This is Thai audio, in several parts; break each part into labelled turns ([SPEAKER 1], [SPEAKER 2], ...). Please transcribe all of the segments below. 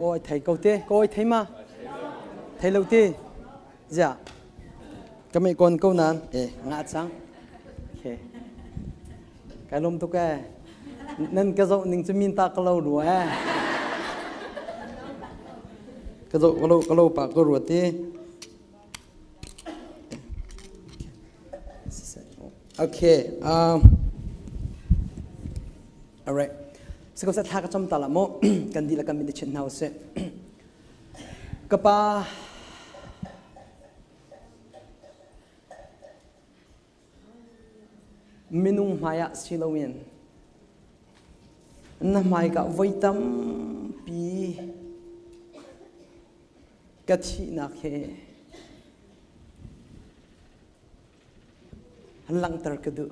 [SPEAKER 1] ôi thầy câu tê cô ơi thấy mà thầy lâu tê dạ cái mấy con câu nan ngã trắng ok cái lông tôi cái nên cái dậu mình sẽ min ta cái lâu đuổi cái dậu bạc cái ruột tê ok alright sekarang saya thak macam tak lama kan di lakukan minta chen house kapa minung maya silawin na mai ka vaitam pi kathi na khe lang tar kadu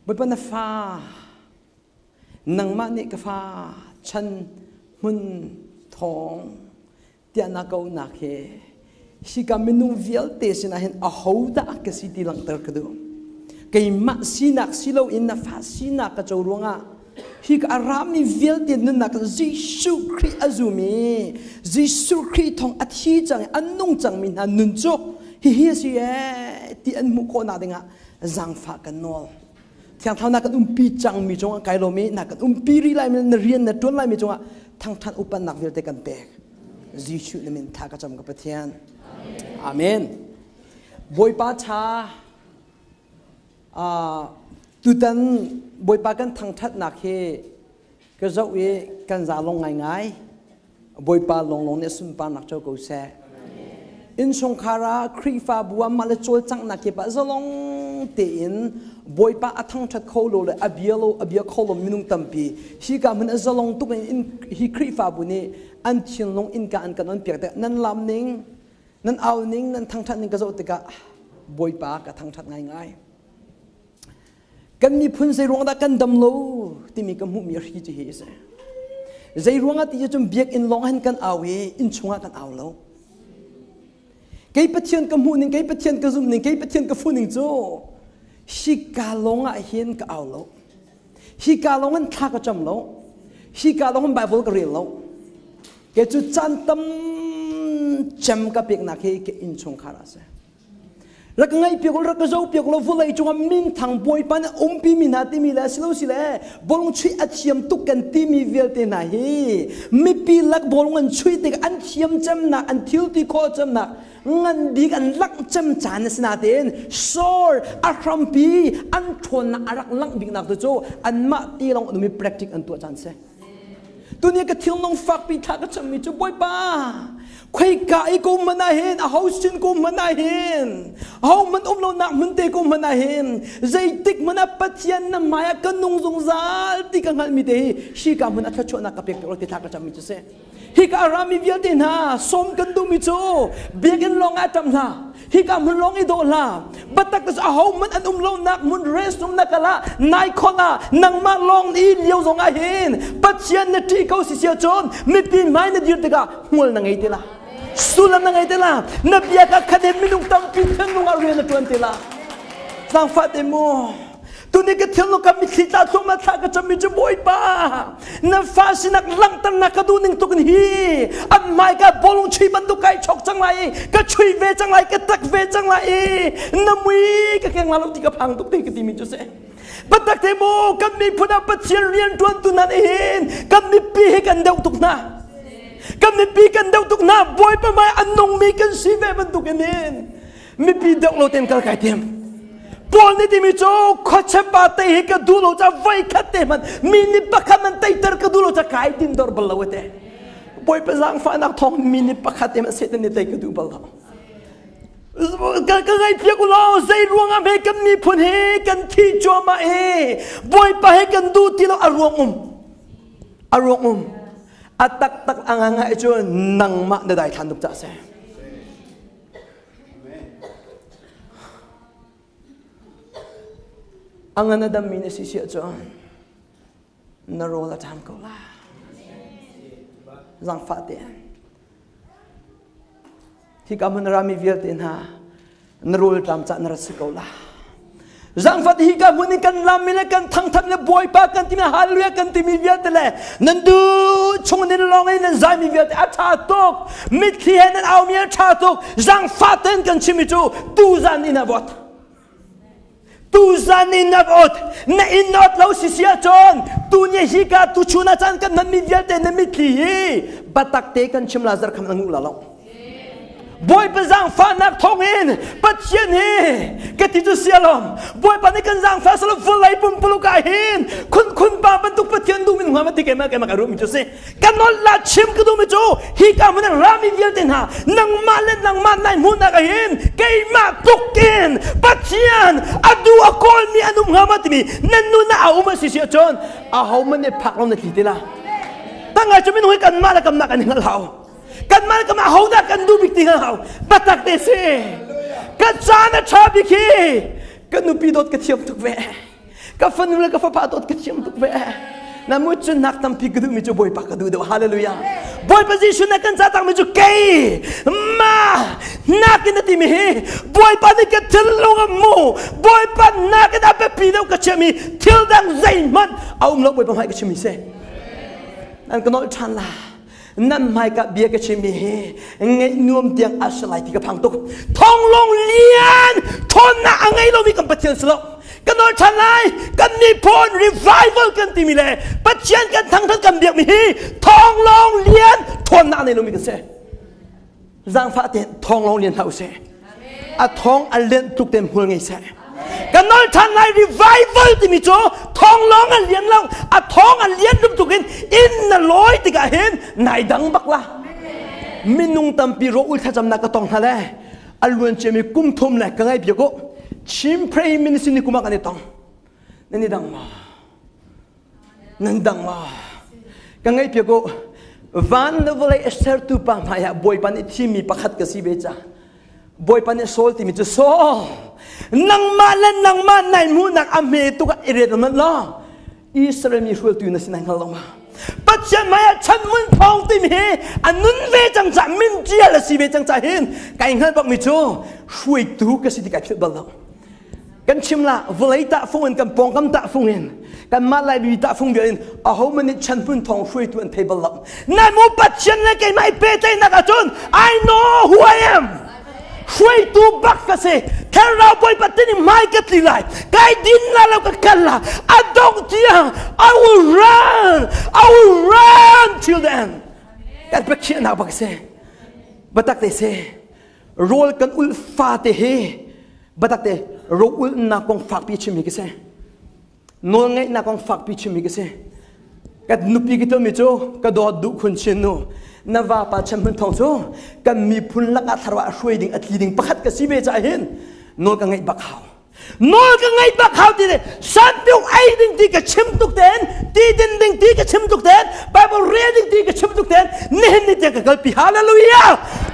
[SPEAKER 1] bapa na fa nang mani ka fa chan Hmun Thawng tia na kau na khe si ka minung vial te sina hen a hoda ka si ti lang tar kadu kay ma sinak silaw in na fa sinak ka chawrunga hi ka arami vial te nun na ka Jisu Christ azumi Jisu Christ thong athi chang anung chang min han nun cho hi si ti an mu ko na dinga zang fa ka nol thang thang na kan pi chang mi chong kai lo mi na kan pi ri lai min na rian na ton lai mi chong thang than upan nak vil te kan pek Jisu na min tha ka cham ka Pathian amen boy pa cha tu tan boy pa kan thang that nak he ka zau e kan za long ngai ngai boy pa long long ne sun pa nak chau ko se in song khara khri fa buwa mala chol chang na ke pa zalong te in boy pa athang that kholo le abia kholo minung tampi hi ka man zalong tu in hi khri fa bu ni an thin long in ka an kan on pek te nan lam ning nan aw ning nan thang that ning ka zo te ka boy pa ka thang that ngai ngai kan mi phun sei rong da kan dam lo ti mi ka mu mi ri chi hi se zai ronga ti chum biak in long han kan awe in chunga kan aw lo cái Pathian cái Hmun cái Pathian cái Zumhmi cái Pathian cái Phun cho hi ka long a hian ka aw lo hi ka long an tha ka cham lo hi ka long Bible ka real lo cái chu chan tam cham ka pek na ke in chung khara se rak ngai pek rak ka zo pek lo vulai chung min thang boy pan pi min ha ti mi la silo sile bolong chui athiam tu kan ti mi vel te na hi mi pi lak bolong an chui te an thiam cham na an thil ti kho cham na ngan dik an lak cham chan sna ten sor a Khawmpi an thon na arak lang big nak to cho an ma ti long mi practice an tu chan se tu ni ka thil nong fak pi tha ka cham mi chu boy pa khoi ka ai ko mana hen a hausin ko mana hen hau man lo nak mun te ko mana hen zai tik mana Pathian na maya kan nung zung zal ti ka ngal mi te shi ka mun atha chona ka pek ro ti tha ka cham mi chu se hi ka rami vial tin ha som kan du mi chu begin long atam na hi ka mun long I do la batak tas a hau man an lo nak mun rest nakala nai khona nang ma long I liu zong a hen Pathian na ti ko si sia chon mi pin mai na dir te ka mul na ngai te la sulam na ngai te la na bia ka khade minung tang pin thang nung a rian na tuan te la sang fa te mo tu ni ka thil no ka mi thita so ma tha ka cham mi chu boy pa na fa sinak lang tan na ka du ning tu kan hi an mai ka bolong chui ban tu kai chok chang lai ka chui ve chang lai ka tak ve chang lai na mui ka keng la lo ti ka phang tu te ka ti mi chu se batak te mo kan mi phuna Pathian rian tuan tu nan hin kan mi pi he kan dau tuk na kan mi pi kan dau tuk na boy pa mai an nong mi kan si ve ban tu kan hin mi pi dau lo tem kal kai tem Paul ni timi cho khoche pa te hi ka dulo cha vai khate man mini pakha man tai tar ka dulo cha kai din dor balawate boy pa jang fa nak thong mini pakha te man set ni tai ka du bal ka ngai pia ku lo zai ruang am he kan ni phun he kan thi cho ma e boy pa he kan du ti lo arong atak tak anga cho nang ma da dai than duk cha se ang anadam mi na si siya John na rola tam ko la zang fatian hi ka man rami viatin ha na rola tam cha na rasiko la zang fat hi ka mun kan lam mi kan thang tham le boy pa kan ti hallelujah kan ti mi viat le nandu ชงในลองไอ้นั่นใจมีเวลแต่อาชาตุกมิดที่เห็นนั่นเอาเมียชาตุกจังฟาเต้นกันชิมิจูตูจันอินาบดตูจันอินาบดในอินนอตเราสิเสียจนตูเนี่ยฮิกาตูชูนาจันกันนั่นมีเวลแต่นั่นมิดที่บัตักเตกันชิมลาซาร์คำนังอุลาลองบอยเป็นจังฟ้านักทองอินปัจเจียนเฮกติจุเสียลมบอยปานนี้กันจังฟ้าสลับฟุลไลปุ่มปลุกไอหินคุณป้าบรรทุกปัจเจียนดูมินหัวมันติเกมาการรู้มิจูเซกันนอลลาชิมก็ดูมิจูฮิกามันรามีเดียลเต็นหานังมาเล่นนังมาในมุนักไอหินเกยมาตุกกินปัจเจียนอดูอากอลมีอนุมหัวมันติมีนันนูน่าเอามาสิเสียจนเอาเขามันเนี่ยพักลงในที่ละตั้งไงจะไม่นุ่ยกันมาแล้วกันนักกันเหงากันมากันมาเขาได้กันดูบิกติกันเขาบัตักเตเซกันจานะชอบบิกีกันนูปีดดกระเทียมทุกเวกันฟันนูเลกันฟ้าปาดดกระเทียมทุกเวน้ำมุจนักทำพิกดูมิจูบอยปักดูเดวฮาเลลูยาบอยปฏิชุนนักกันจะตั้งมิจูเกย์มานักกินติมีบอยปฏิกันทิลลงมูบอยปฏินักกันอาเปปีเดวกระเทียมีทิลดังใจมันเอาลงบอยปฏิให้กระเทียมีเซนั่นก็นอลชันละนั่นไม่กับเบียกับชิมีเงยนุ่มเตียงอาศัยที่กับพังตุกทองลงเลียนทนน่ะไงเรามีกันปัจเจียนสลบกันนอนชันไลกันมีพลรีไวเวลกันตีมีเลยปัจเจียนกันทั้งกันเบียกมีทองลงเลียนทนน่ะไงเรามีกันเสจังฟ้าเตียนทองลงเลียนเท่าเสอะทองอันเลียนตุกเต็มหัวไงเสกันนอนชันไลรีไวเวลที่มีโจทองลงอันเลียนเราอะทองอันเลียนรุมตุกินอินน่ะลอยติกะเห็นนายดังบักละมินุงตัมปีโรอุลท่าจำนักกระตองทะเลอัลวันเจมีกุมทุมเลยกังไงเบียกชิมเพรย์มินิสินิกุมากันในตองนั่นนี่ดังมานั่นดังมากังไงเบียกวันนั้นวันเอสเตอร์ตูปามายาบอยปันที่มีประคัดกษีเบจ่าบอยปันโซลที่มีจะโซนังมาเล่นนังมาในมูนักอเมตุกอิเรตมันล้ออิสราเอลมีช่วยตัวนักสินังเขาลงมาปัจจัยมายาฉันมันทองติมเฮอันนั้นเวจังจ่ามินเจียละสิเวจังจ่าเห็นไก่เงินบอกมิโจช่วยตัวกสิที่ไก่พิบัลล์กันชิมละวลัยตาฟงเงินกันปองกันตาฟงเงินกันมาลายบีตาฟงเงินเอาเขามันฉันมันทองช่วยตัวอันเทบัลล์นั่นมูปัจจัยนั่นไก่ไม่เปย์ใจนักจน I know who I amช่วยตัวบักกษแค่เราไปปฏิบัติไม่กัดลีไลไกดินละเราก็กันละอาดงเตียง I will run till the end กันไปเขียนเอาบักเสบัตักเตเสโรลกันอุลฟาเตเฮบัตักเตโรอุลนักกองฝักปีชิมิกเสโนงไงนักกองฝักปีชิมิกเสกันนุปีกิโตมิโจกระโดดดุคุณเชนโนนว่าปัจจัยมันทองโซกันมีพุนลักอัตระช่วยดิ่งอัตลีดิ่งประคัดกษีเบจ่าเห็นโนกันไงบักเขาโนกันไงบักเขาที่เดสันติวไอดิ่งที่กระชิมตุกเตนที่ดินดิ่งที่กระชิมตุกเตนไบเบิลเรียนดิ่งที่กระชิมตุกเตนนี่เห็นนี่เดียกกับปีฮาเลลูยา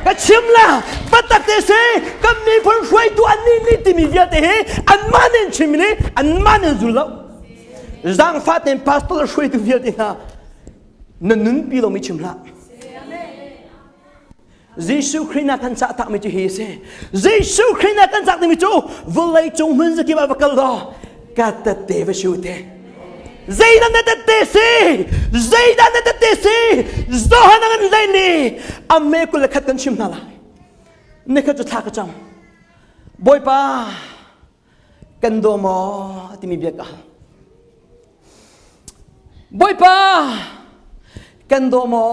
[SPEAKER 1] กระชิมละปัตตะเตเซกันมีพุนช่วยตัวอันนี้ที่มีเดียเตเฮอันมันเองชิมนี่อันมันเองจุลล์จังฟ้าเต็มพาสตอร์ช่วยตัวเดียเตฮะนั่นปีเราไม่ชิมละYesus Kristus kan tak tak macam hese. Yesus Kristus kan tak tak macam velai Zumhmi sekian bakal dah kata Dewa syute. Zaidan ada tesi, Zaidan ada tesi, Zohan dengan Zaini. Ame ku lekatkan cimnala. Nekat juta kacam. Boy pa kandomo timi biaka. Boy pa kandomo.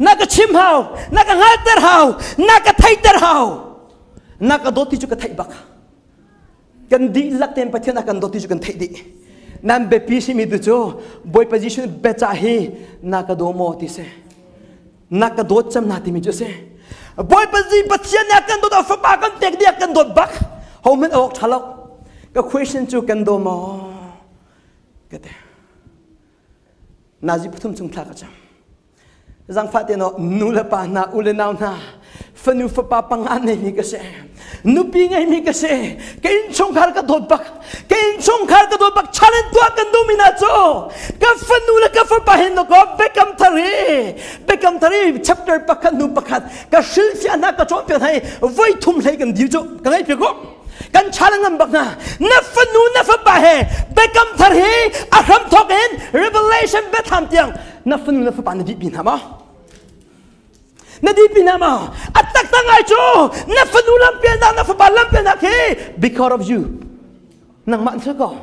[SPEAKER 1] Naka chim hao, naka ngater hao, naka taiter hao, naka doti juga taibak. Kan di lakten Pathian akan doti juga taidi. Nam bepisi mi tujo, boy position becahi, naka domo tise, naka dotcam nati mi jose. Boy position Pathian akan dot afabakan tek dia akan dot bak. Hmun awak chalok. Ka question tu kan domo. Kata. Nazi putum cung tlakacam. Zang fateno nula pa na ulenaw na fanu fa papangan ni kasi nupi ngay mi kasi kain chong kar ka dodbak challenge to akan dominato ka fanu la ka fa pahin ko bekam tari chapter pakan nu pakat ka shilfi anak ka chong hai voi thum lai kan dijo ka ngai pego kan challenge am bakna na fanu na fa pahe bekam tari aham thoken revelation betham tiang na fanu na fa na di bin hama na di bin hama atak tangai cho na fanu lam pian na fa lam pian na ke because of you nang man sa ko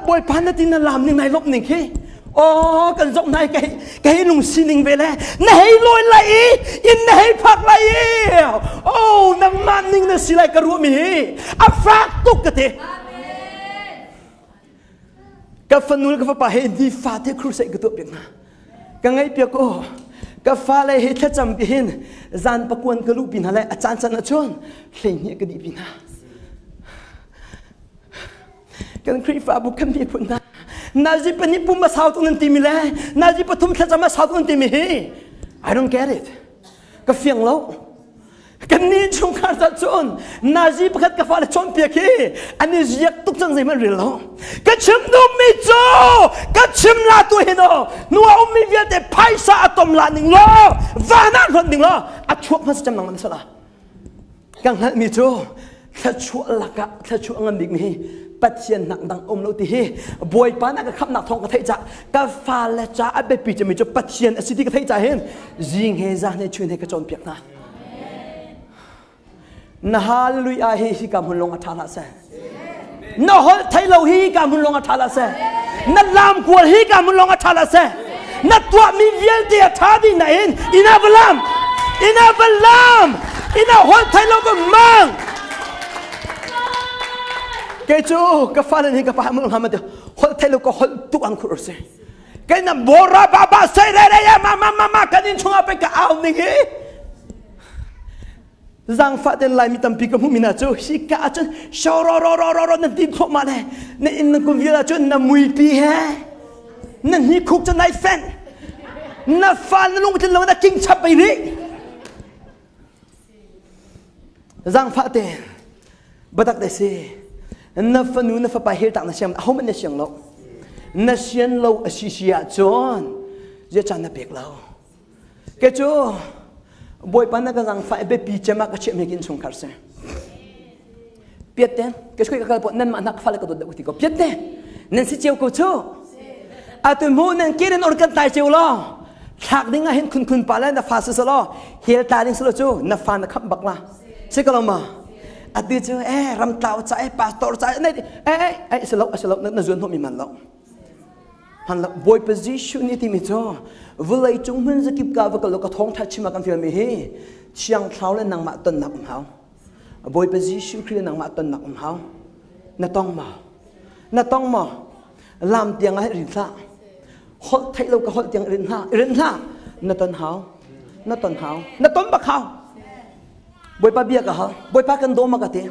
[SPEAKER 1] boy pan na tin na lam ning nai lop ning ke kan rộng này cái lùng xin ninh về lẽ này lôi lại in này phạt lại nằm man ninh nó xí lại cái ruộng mi phát tục cái thế cái phần núi cái phần bài đi phá thế kêu sẽ cái tụi biển cái ngày biết cô cái phá lại hết thắt chậm biển gian bạc quân cái lũ biển lại chán chán ở chốn lấy nhẹ cái đi biển cái khi phá buộc cái gì cũng Nazi penipu masau tu nanti mile, Nazi patum saja masau tu nanti mihi. I don't get it. Kefiang lo, kini chung kata chon, Nazi pakat kafale chon piaki, ani ziak tuk chang zaman rilo. Kacim no mijo, kacim la tu hino, nuwa umi via de paisa atom laning lo, vana running lo, achuak mas jam nang masalah. Kang hal mijo, kachuak laka, kachuak ngambil mihi. Pathian nặng đằng lâu thì hi bồi bán cái khắp nặng thong cái thấy chả cái pha là chả ở bên bị cho mình cho Pathian ở cái thấy chả hen riêng he ra nên chuyện này cái tròn việc na hallelujah hi cảm hồn long athala se na hol thấy lâu hi cảm hồn long athala se na làm quật hi cảm hồn long athala se na tua mi viên thì thà đi này ina balam ina hol thấy lâu cái mang cái chú cái pha lên cái pha muốn làm gì hol thay lúc có hol tụ ăn khử rồi cái nằm bồ ra ba say đây đây ma cái nín chung apa cái áo này cái giang phát đến lại mi tâm pi cái mùng mina chú si cả chú ro nên tin thuộc mà này nên công việc là chú nằm mùi pi ha nên hi khúc cho này fan na pha nó luôn trên lâu na kinh chập bay đi giang phát đến bắt đặt đây si na fanu na fa pahir tak na siam hom na siang lo na sian lo asisia chon je chan na pek lo ke chu boy pan na ka jang fa be pi chema ka chem kin chung khar se piet ten ke skoi ka kal po nan ma nak fa la ka do ti ko piet ten nan si cheu ko chu a tu mo nan ke ren or kan tai cheu lo thak ding a hen kun pa la na fa se lo hel ta ding so chu na fa na kham bak la se ka lo ma adi chu ram tao cha pastor cha nei selo na zun hom man lo han la boy position ni ti mi cho vulai chung hun zakip ka va ka lo ka thong tha chima kan fir mi hi chiang thlau le nang ma ton nak hau boy position khri nang ma ton nak hau na tong ma lam tiang a rin tha hol thai lo ka hol tiang rin ha na ton bak hau boi pa bia ka ha boi pa kan do ma ka te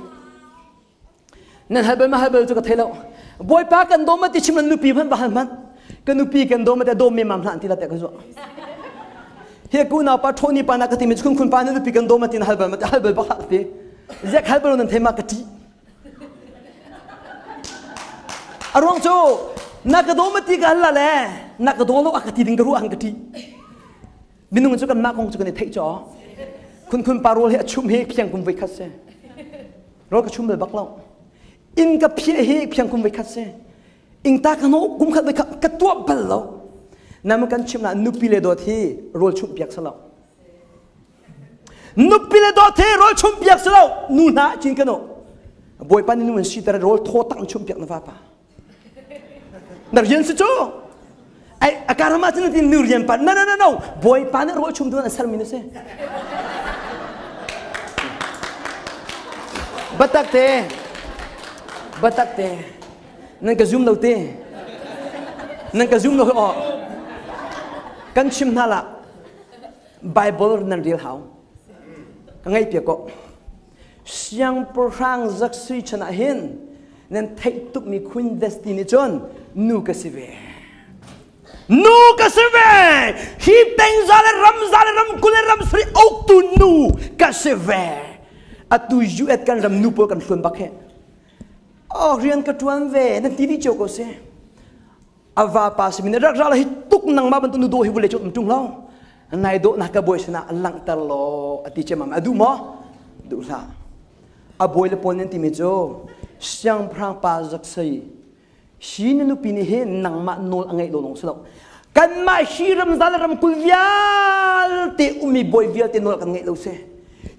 [SPEAKER 1] nan halbel chu ka thelo boi pa kan do ma ti chimlan nupi phan ba han man kan nupi kan do ma te do me mam hlan ti la te ka zo he ku na pa thoni pa na ka ti mi khun pa na nupi kan do ma tin halbel ba kha te zek halbel nan thema ka ti arong chu na ka do ma ti ka la le na ka do lo ka ti ding ka ru ang ka ti minung chu kan ma kong chu kan thei choคุณปารวลเฮชุมเฮเพียงคุมไว้คัดเซเราก็ชุมเลยบักเล่าอินกับเพียเฮเพียงคุมไว้คัดเซอิงตาขนมกุมขัดไว้กระตัวเบลเล่านั่นมันกันชิมละนุปิเลโดที่โรลชุมเปียกสลานุปิเลโดที่โรลชุมเปียกสลานูน่าจริงกันโนบอยปานี่นู่นสิแต่โรลโทตั้งชุมเปียกนะฟ้าป่านั่นเรียนสิจูไออาการมาที่นั่นที่นูเรียนป่านั่นบอยปานี่โรลชุมตัวนั้นสลมินเซbatak te nan ka zoom lo te nan ka zoom lo kan chim na la bible nan real how ka ngai pia ko siang prang zak sui chana hin nan thai tuk mi khun destiny chon nu ka sive hi teng zale ram kule ram sri ok tu nu ka sive atu juet kan ram nu po kan flon bakhe rian ka tuan ve nan ti di choko se ava pas min rak ra hi tuk nang ma ban tu do hi bule chok tung lo nai do na ka boy sana lang tar lo ati che mam adu mo du la a boy le pon ti mi jo siang prang pa zak sei ชีนนุปีนี่เห็นนังมาโนลอังไงโลลงสลบกันมาชีรำซาลรำกุลวิาลเตอุมีบอยวิาลเตโนลกันไงโลเซ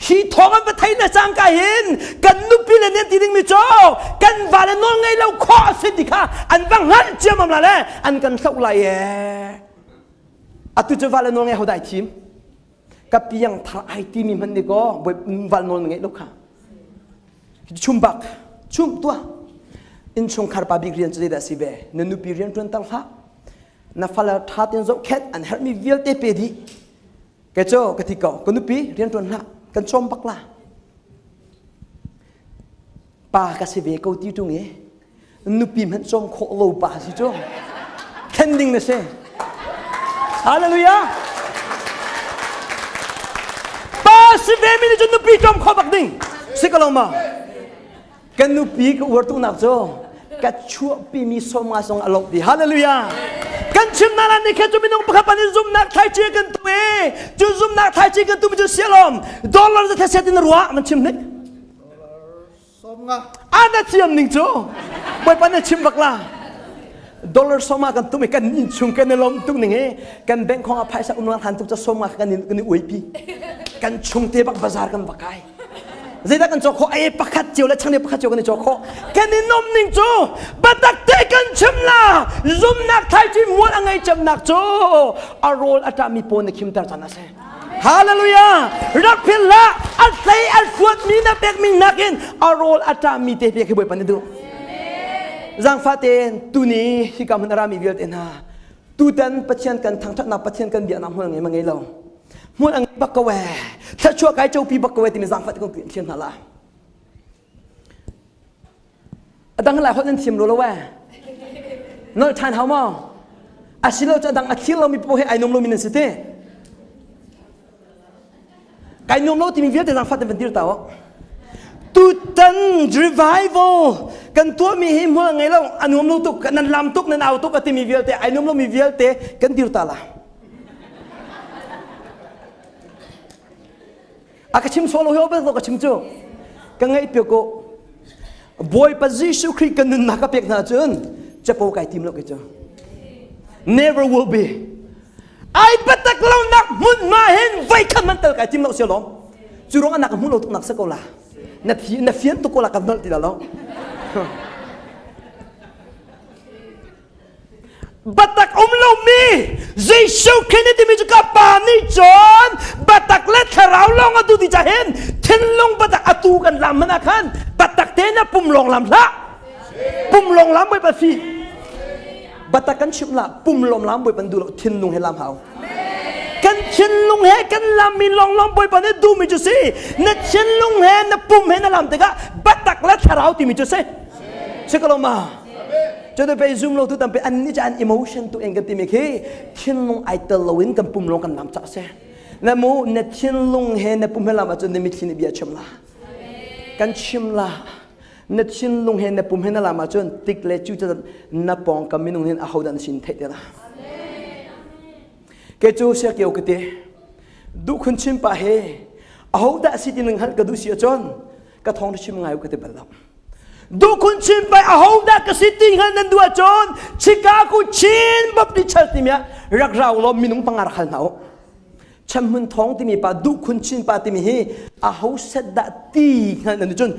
[SPEAKER 1] ชีทองอันเป็นไทยนะจังกาเห็นกันนุปีเลเนี่ยตีดิ้งมิโจกันวาเลโนไงเราข้อสิทธิค่ะอันบังหันเจ้ามันละเลยอันกันสักไรเออตุจะวาเลโนไงเขาได้ทีมกับยังทาไอทีมีมันดีก็บอยวาเลโนไงลูกค่ะชุมบักชุมตัวอินชงคาร์ปาบิกเรียนจะได้สิเบนนุปีเรียนจนตั้งละนับฟัลท่าเตียนโจเข็ดอันเฮมีวิลเตเปดีแกโจกติกากันนุปีเรียนจนละกันชมบักละป่ากสิเบกูตีตรงนี้นุปีมันชมโคโลป่าสิโจแคนดิ้งนะเซ่ฮาเลลูยาป่าสิเบมีจนนุปีชมโคบักดิ้งสิกลงมากันนุปีก็วอร์ตุนักโจกัดชั่วปีมีสมาสงอารมณ์ดีฮาเลลูยากันชิมนารันนี่แค่จะมีน้องประคับอันนี้ซุ่มนักไทยจีกันตัวจูซุ่มนักไทยจีกันตัวมันจะเสียลมดอลลาร์จะเทเสตินรัวมันชิมนิดอันนั้นชิมนิ่งโจไม่ปันนั้นชิมบักละดอลลาร์สมากันตัวไม่กันนิชุงกันในลมตุ้งหนึ่งกันแบงค์ของอภัยสักอุณหภูมิตุกจะสมากันนี่อวยปีกันชงเทบักบาซาร์กันบักไก่Zeda kan joko ay pakat jiu le chang ne pakat jiu kan joko kan ni nom ning chu batak te kan chimla zum nak thai chi muat angai cham nak chu arol ata mi pon ne khim tar chana se hallelujah rak phila at sai at fuat mi na pek mi nakin arol ata mi te pe ke boy pan du zang faten tu ni hi kam na ra mi viet en ha tu tan pathian kan thang that na pathian kan bia nam hol ngai ma ngai loมุนอังบักกะเวถ้าชั่วกายเจ้าปีบักกะเวที่มีสังฟัดก็เปลี่ยนเช่นนั่นละดังหลายคนทีมรู้แล้วว่าน้อยทานเขามั้งอาชีพเราจะดังอาชีพเรามีโปรให้ไอ้นมเรามีหนังสือเต้ไอ้นมเราที่มีเวียดแต่สังฟัดเป็นที่เราตุตัน revival กันตัวมีหิมหัวไงเราอันนมเราตุกนันลำตุกนันเอาตุกที่มีเวียดแต่ไอ้นมเรามีเวียดแต่กันที่เราละอาชิมโซโลเฮลเป็นตัวกชิมจูกังไงเปียกบอยปัจจิสุคริกันนักเปียกนาจนจะโปรไก่ทีมเรากันจู never will be ไอ้ปัตตะกลาวนักมุนมาเห็นไว้ขันมันเตอไก่ทีมเราเสียหลงจูร้องนักมุนเราตุกนักสกุลานักเฟียนตุกลากันนั่นติดแล้วบัตักเรามีเยซูคริสต์ที่มีจุกปานิจอนบัตักเล็ดเราลองอดูที่จะเห็นเทนลงบัตักอตูกันลำมันคันบัตักเทน่ะปุ่มลงลำละปุ่มลงลำไปปัสฟีบัตักกันชิมละปุ่มลงลำไปปันดูเทนลงให้ลำเขากันเทนลงให้กันลำมีลงลำไปปันดูมีจุดสินั่นเทนลงให้นั่นปุ่มให้นั่นลำแต่ก็บัตักเล็ดเราที่มีจุดสิเชื่อกันลงมาจะได้ไปซูมลงทุกตั้งเป็นอันนี้จะอัน emotion ตัวเองกันที่มีแค่เทียนลงไอเตอร์ลวินกันปุ่มลงกันน้ำจักเสียแล้วมูเนี่ยเทียนลงเห็นเนี่ยปุ่มให้เรามาจนเนี่ยมีที่นี่เบียชิมละกันชิมละเนี่ยเทียนลงเห็นเนี่ยปุ่มให้เรามาจนติ๊กเล็ดจู่จะนับปองกับมินุงเห็นอาหูดันชินเทเดละแกจู่เสียเกี่ยวกับเตดูคนชิมไปเฮอาหูดันสิที่หนึ่งหันกระดูเสียจนกระทองที่ชิมไงก็เตบัลลับดูคุณชิมไปอาหูดักสิติงนันดูอาจนชิกากูชินบับดิชัลติมีรักเราเรามีนุ่งปังอารักเขาฉันมันท้องที่มีปาดูคุณชินปาที่มีอาหูเสด็จตีนันจน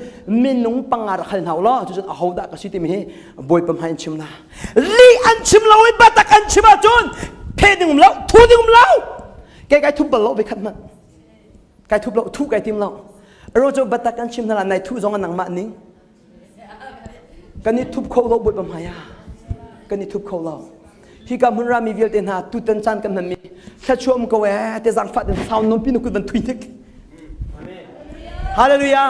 [SPEAKER 1] มีนุ่งปังอารักเขาล้อจนอาหูดักสิติมีบอยปั๊มให้ชิมนะลีอันชิมเราไอ้บัตักอันชิมอาจนเพดึงเราทูดึงเราแกทุบบเราไปขัดมันแกทุบเราทุบแกทิมเราเราจะบัตักอันชิมนั่นในทุจงอันหนังมันนิ่งกันนี่ทุบเขาเราบุญบำหายากันนี่ทุบเขาเราที่กำมันรามีเวียดเดนหาตุตันจันกันนั้นมีแค่ช่วงก็แหวแต่สังฟัดสาวนนปีนุกุบันทุยนิกฮาเลลูยา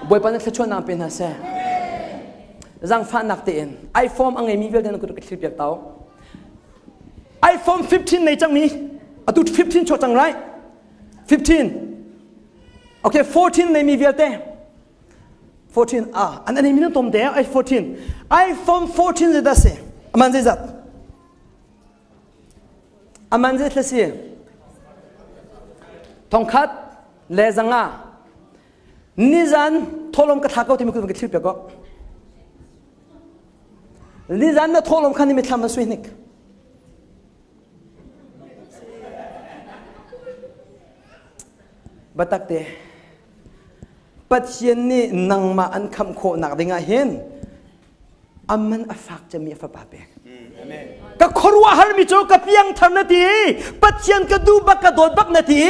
[SPEAKER 1] บุญปันแค่ช่วงน้ำเป็นฮะเซ่สังฟัดนักเตียนไอโฟนอังเงมีเวียดเดนกุตคลิปอยากเต้าไอโฟน15ในจังมีอะตุ15ชดจังไร15โอเค14ในมีเวียดเดน14 อันนี้มีน้ำต้มเดียวไอ14 iPhone 14จะได้สิมันจะจัดมันจะได้สิทองคัดเลซังอ่ะนิจันทอลมกระทากเอาที่มีคุณกระทิบเปียกก็ นี่จันน่ะโทลมขันนี่ไม่ทำมาสวยนิกบัดตักเตะปัจจัยนี้นังมาอันคำโคหนักได้ไงเห็นอามันอฟักจะมีอฟบาเบกก็ครัวฮาร์มิโจกับยังทำนาทีปัจจัยก็ดูบักกระโดดบักนาที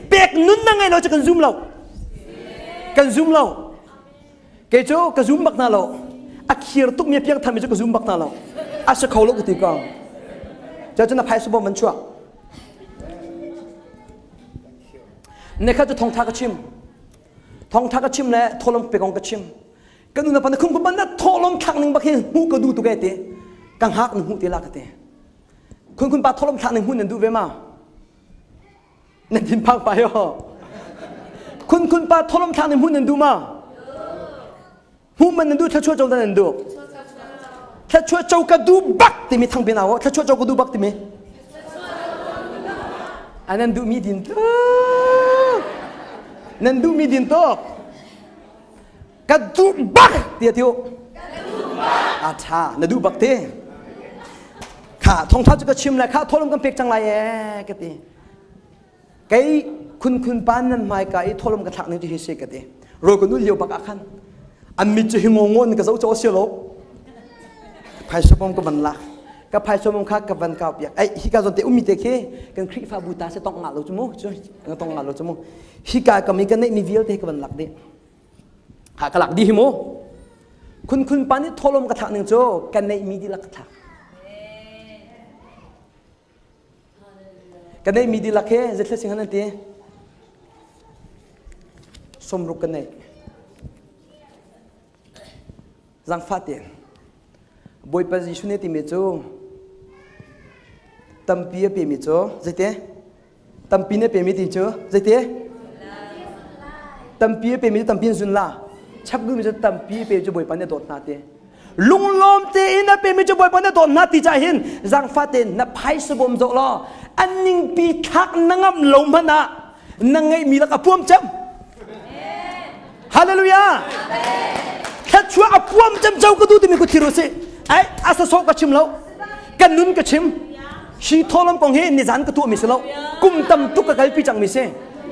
[SPEAKER 1] เบกนุ่นนั่งไงเราจะกันซูมเรากันซูมเราเกโจกันซูมบักนาเราอักเขียรตุกมีเพียงทำมิโจกันซูมบักนาเราอาศัยเขาลูกตีกองจะนับไพ่สมบัติมันชั่วเนี่ยเขาจะทองทากระชิมทองทากระชิมแล้วโทลมเปกองกระชิมกันดูนะพันธุ์คุณพันธุ์โทลมขักหนึ่งบักเห็นหูก็ดูตัวแกเตะกังหักหนึ่งหูเตะลักเตะคุณปาโทลมขักหนึ่งหูนั่นดูเวมานั่นทิมพังไปอ๋อคุณปาโทลมขักหนึ่งหูนั่นดูมาหูมันนั่นดูถ้าช่วยเจ้านั่นดูถ้าช่วยเจ้าก็ดูบักที่มีทางเป็นเอาถ้าช่วยเจ้าก็ดูบักที่มีอันนั้นดูมีดินโตนั่นดูมีดินโตก็ดูบักเดียวเดียวอาชานั่นดูบักเตะข้าทองท้าจะก็ชิมเลยข้าโทรมกันเปียกจังไรกันตีไก่คุณปานนั่นไม่ไก่โทรมกันทักนึงจะเสียกันตีโรยกันดูเลี้ยวบักอักขันอันมิจะหิงงงกับเจ้าโจเสียโลไพ่สมองกับมันลักกับไพ่สมองข้ากับวันเก่าเปียกไอ้ฮิกาจนเตอุ้มมีเตะเคกันคริฟาบูตาจะต้องงาโลจมูกช่วยต้องงาโลจมูกฮิกากับมีกันเนี่ยมีวิลเตะกับวันลักเดหากหลักดีหิโมคุณปานนี่โทรมกระทักหนึ่งโจกันในมีดีลักกระทักกันในมีดีลักเฮจะเชื่อสิ่งนั้นตีสมรุกกันในจังฟาเตียบอยปัจจุบันนี้ที่มีโจตั้มปีเปียมีโจจะเตะตั้มปีเนี่ยเปียมีติโจจะเตะตั้มปีเปียมีตั้มปีจุนลาชับกูมีจะตั้มปีเปียจะบอยปันเนี่ยโดดนาเตลุงลมเตอินะเปียมีจะบอยปันเนี่ยโดดนาติใจเห็นจังฟาเตียนับไพ่สบมโจล้ออันนิงปีทักนังลมพนะนังไงมีละกับพวมจำฮาเลลูยาแค่ชั่วพวมจำเจ้าก็ดูที่มีกุฏิรุสิไอ้อาสาโซกชิมแล้วกันนุนกชิมชีทอลมกองเฮนิจานกตัวมิสแล้วกุมตำตุกกะลปีจังมิเซ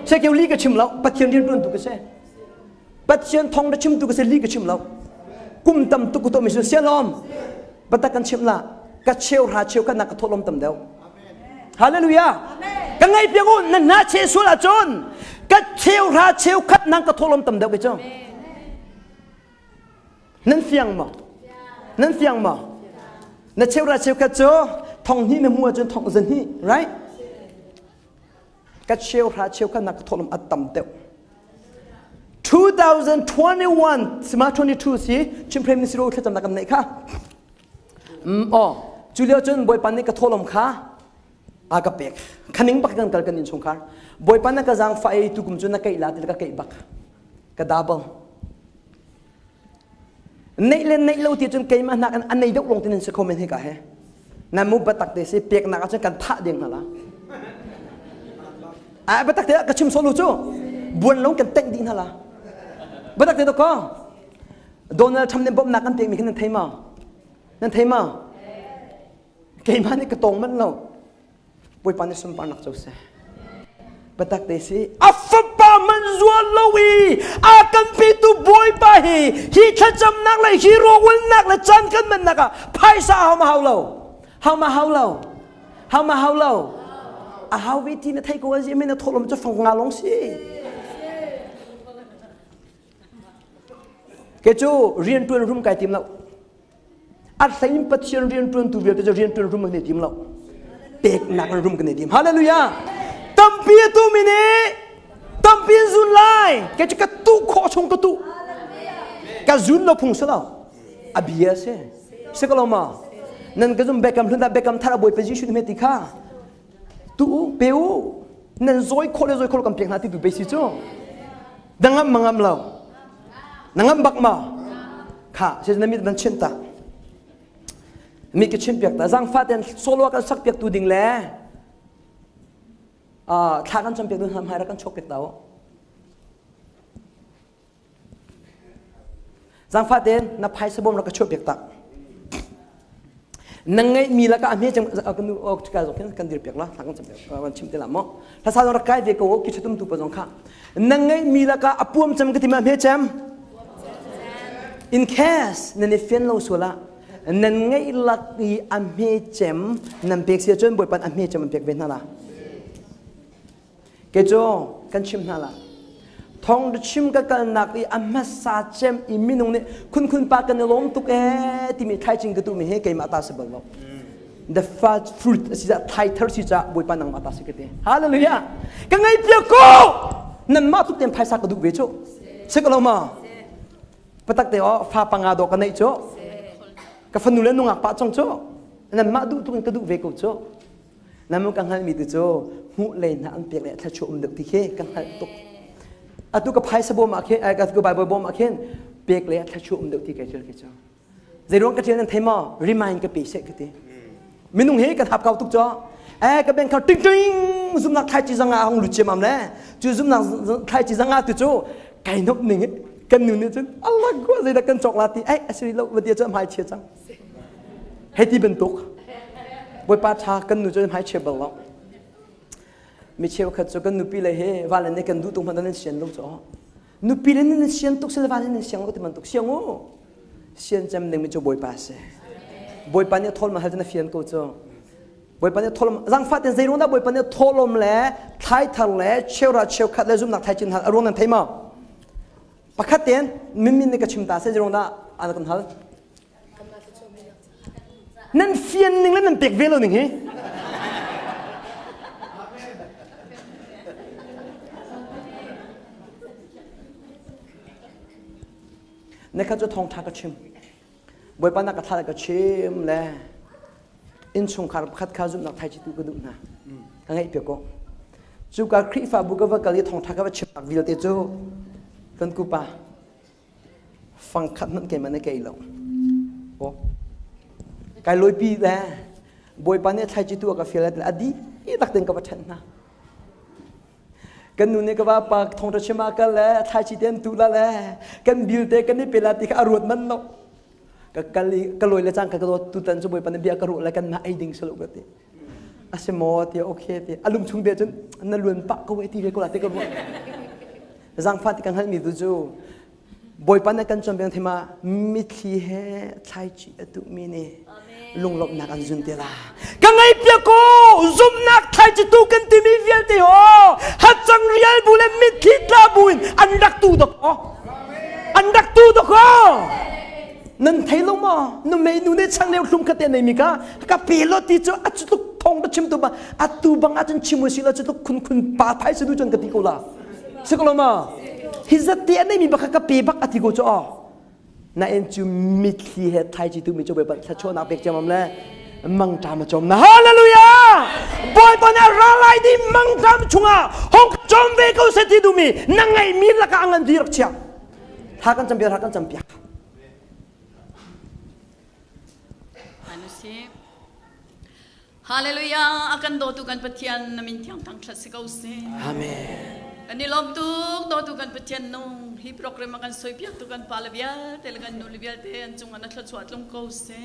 [SPEAKER 1] เชเกลีกชิมแล้วปัจเจียนเรียนรุ่นตุกเซปัจเจียนทองได้ชิมตุกเซลีกชิมแล้วกุมตำตุกตัวมิเซเสียลมปัตตะกันชิมละกัดเชลหาเชลกันนักทอลมตำเดียวฮาเลลูยากันไงเปียกุนั่นน่าเชสุละจนกัดเชลหาเชลคัดนักทอลมตำเดียวไปจ้านั่นเฟียงมั้งนั่นเฟียงมั้งนั่นเชลราเชลกัดโจทองนี้ในมัวจนทองจนนี้ right กัดเชลราเชลกันนักทอลมอัดตำเดียว2021 สมาร์ท22สิชิมเพลงนิสิโร่แค่จำนักกันไหนคะอ๋อจุเลียจนบอยปันนี่ก็ทอลมค่ะอากาเปกขันนิ่งบักกันกันนินชงคาร์บอยปันนักจังไฟตุกุมจุนักไก่ลาติลกไก่บักกระดับในเล่นในเราที่จนไก่มานักอันในดกลงที่นินสคอมเมนต์ให้กันเฮนั่นมุบัตักเดสิเปียกนักจนกันท่าเดียงนั่นละบัตักเดกระชิมโซลูจูบวนลงกันเต็งดีนั่นละบัตักเดตก็โดนทำในบ่มนักกันเตียงมีกันนั่นเทมานั่นเทมาไก่มานี่กระตงมันเราบอยปันนี่สมปานักเจ้าเสบัตักเดสิอัฟปามันจวนลวีอากันปีตุบอยไปฮีขจำนักเลยฮีโรวันนักเลยจันกันมันนักอะไพ่สาเฮามาเฮาเราเฮามาเฮาเราเฮามาเฮาเราเฮาวิธีนั้นไทยกูว่าจะไม่น่าทรมานจะฟังงานลงสิเกจูเรียนตัวรุ่มไก่ทีมเราอัดใส่ปัจจัยเรียนตัวตัวเดียวจะเรียนตัวรุ่มกันในทีมเราเด็กนักรุ่มกันในทีมฮาเลลูยาตั้มปีตัวมินีตั้มปีจุนไลเกจูกระตุกขอชงกระตุกกระจุนเราพุ่งเสลาอภิยาเซ่เสกลามานั่นก็จะเบกำทุนแต่เบกำท่าระบวยไปยิ่งชุดเมติก้าตู้เปียวนั่นซอยโคเลกำเพียงนาทีตู้ไปสิจ้าดังงั้นมังงั้นเราดังงั้นบักมาค่ะเช่นนั้นมีมันเช่นตามีกิจเช่นเปียกแต่จังฟ้าเต็นโซโล่กันสักเปียกตัวดิ่งแหล่ถ้ากันจำเปียกตัวทำให้รักกันชกเปียกเต้าจังฟ้าเต็นนับไพ่สบอมรักกันชกเปียกตา นังไงมีละก็อันนี้จังกันดูออกจากกันดีเปียกละทางกันจะแบบวันชิมเตละมั้งถ้าสาวรักใครเวกโอ้กิจตุ่มตุปจงข้านังไงมีละก็อปุ่มจำกันที่มาเพื่อจำ in case นั่นเองเฟียนเราสุละนั่นไงลักอีอันเพื่อจำนั่นเปียกเสียจนบ่อยปันอันเพื่อจำมันเปียกเว้นนั่นละเกจ้กันชิมนั่นละทองชิมกันนักอีอันมาซาเจมอีมินุงเนี่ยคุณปากันล้มตุกที่มีไทยจริงก็ตุมีให้เกยมาตาสบล the first fruit สิจะไทยเธอสิจะบุยปานังมาตาสิกเตฮาเลลูยากันไงเปียกกูนั่นมาทุกเต็มไพ่สักกระดูกเวชเสกลมาปะตักเตอฟ้าปังอาดอกกันไหนโจกับฟันนูเลนุงอักปะจงโจนั่นมาดูทุกกระดูกเวกูโจนั่นมันกันหันมีตัวโจหูเลนอันเปียกเลยถ้าโจมดึกที่เคกันหันตุกอะตุกับไพ่สบมาเคนไอ้กับตุกับใบบบ่มาเคนเปียกเลยถ้าชูดึกที่เกจเจ้าเจร้องกันเจนั้นเทมารีมายน์กับปีเสกตีมินุงเฮกันทับเก่าตุกจ้ากับเป็นเขาติ้งติ้งซุ่มนักไทยจีซังอาของลุเชมัมเลยจู่ซุ่มนักไทยจีซังอาตุโจไก่นกหนึ่งกันหนึ่งเนี่ยจังอัลลอฮ์กูจะได้กันจอกลาตีสิริโลวันเดียวจะหายเชี่ยจังให้ที่เป็นตุกบอยปาชากันหนูจะหายเชี่ยบลล์ไม่เชื่อว่าเขาจะกันนุปีเลยเฮ้ว่าเลยเนี่ยกันดูตรงพันนั้นเสียงลูกจ้านุปีเลยเนี่ยเสียงตุกเสียว่าเลยเนี่ยเสียงลูกที่มันตุกเสียงโอ้เสียงจำหนึ่งไม่จะบอยปาเซ่บอยปาเนี่ยทอลมาให้จะน่าเฟียนกูจ้าบอยปาเนี่ยทอลมารังฟัดเนี่ยใจรู้นะบอยปาเนี่ยทอลมแล้วไทยทะเลเชี่ยวราเชี่ยวขัดเลยซุ่มนักไทยจีนหัดอารมณ์นั้นไทยมาปะขัดเตียนมินเนี่ยก็ชิมตาเสียใจรู้นะอันนั้นกันหัดนั่นเฟียนหนึ่งแล้วนั่นเปียกเวลหนึ่งเฮ้ในข้าจะทองทากระชิมบอยปานักกระทากระชิมแหละอินชงคาร์บขัดข้าจุนักไทยจิตุกระดุนะทั้งไงเปียกก็จูการคริฟ้าบุกว่าการเลี้ยทองทากระชิมปักวิลเตโจกันกูปะฟังขัดนั่นเกี่ยมันในเกี่ยหลงโอ้การลอยปีแหละบอยปาเนี่ยไทยจิตุกับฟิลเลตอดีอีตักเต็งกับวัฒนะกันนู่นเนี่ยก็ว่าปากทองตะเชมากันแล้วไทยจีเต็มตุละแล้วกันบิลเตกันนี่เป็นลาติกอารวดมันเนาะกันลอยเลยจังกันก็ตุตันจะบอยปันเบียกรุแล้วกันมาไอดิ้งสลุกติอาเซโมที่โอเคที่อารมณ์ชุงเดียจนนั่นล้วนปะก็เวทีเวกุลาติกันว่าจังฟัดกันให้มีดูจูบอยปันกันจำเป็นที่มามิตรเฮไทยจีตุมีนี่ลุงหลบนักอันจุนเตล่ากันไงเปียโกซุ่มนักไทยจะตูกันที่มีเวียนที่โอฮัดจังเรียลบุเลมิดคิดลาบุญอันดักตูดอกอันดักตูดอกนั่นไทยลงมานุ่มเมนูเนี่ยช่างเลี้ยวลุ่มขัดเตียนในมิกากับปีโลที่จะอาจจะตุกทองจะชิมตัวบ้าอาตูบังอาจจะชิมมือสิแล้วจะตุกคุณป่าไทยสุดจนกติกาละสักลงมาฮิซาเตียนในมีบักกับปีบักอติโกจ้าน่าเอ็นจูมิดที่เหตุไทยจิตุมิจูเบบัตถ้าชวนนักเบกจำมันเลยมังจามจมนะฮาเลลูยาบอยปนัดราไลดีมังจามชุงอ่ะห้องจมเบกูเสติดูมีนั่งไงมีละก็อังกันดีรักเชียถ้ากันจำเบียถ้ากันจำเบีย
[SPEAKER 2] อนุสิฮาเลลูยาอากันโดตุกันปะเทียนนามินเทียงทางคลาสสิกเอาเซ่
[SPEAKER 1] อาเมน
[SPEAKER 2] อันนี้ลมตุกโดตุกันปะเทียนนุ่งฮิโปรแกรมกันสวยเปียกตุกันปาลเบียเตลกันนูลเบียเตอันจุงอันนัทสวดลงโกเซ่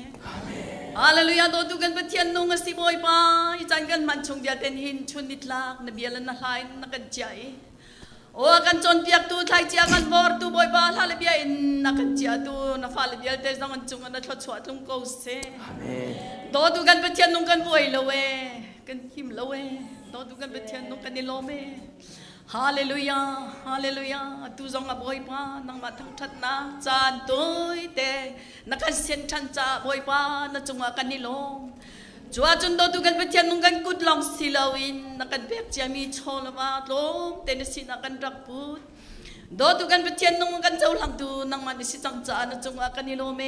[SPEAKER 2] ฮาเลลูยาโดตุกันปะเทียนนุ่งสิบอยปาอีจันกันมันชงเดียเตนหินชุนนิดลากนเบียลนหายนักกันใจโอ้กันจนเปียกตูไทยเจียกันวอร์ตูบอยปาฮาเลเบียอินนักกันเจียตูนัฟาลเบียเตจังอันจุงอันนัทสวดลงโกเซ่โดตุกันปะเทียนนุ่งกันบอยละเวกันหิมละเวโดตุกันปะเทียนนุ่งกันนิโลเมฮาเลลูยาฮาเลลูยาตูจงอาบอยปานังมาทั้งทัดนาจานตุยเตนักเสียนชันจ่าบอยปานัจงอากันนิลงจัวจนโดตุกันเปเทียนนุ่งกันกุดลองสิลาวินนักเบียกเจียมีโชลมาลมเตนสินักรักพูดโดตุกันเปเทียนนุ่งกันเจ้าหลังตูนังมาดิสิจังจ่านัจงอากันนิโลเม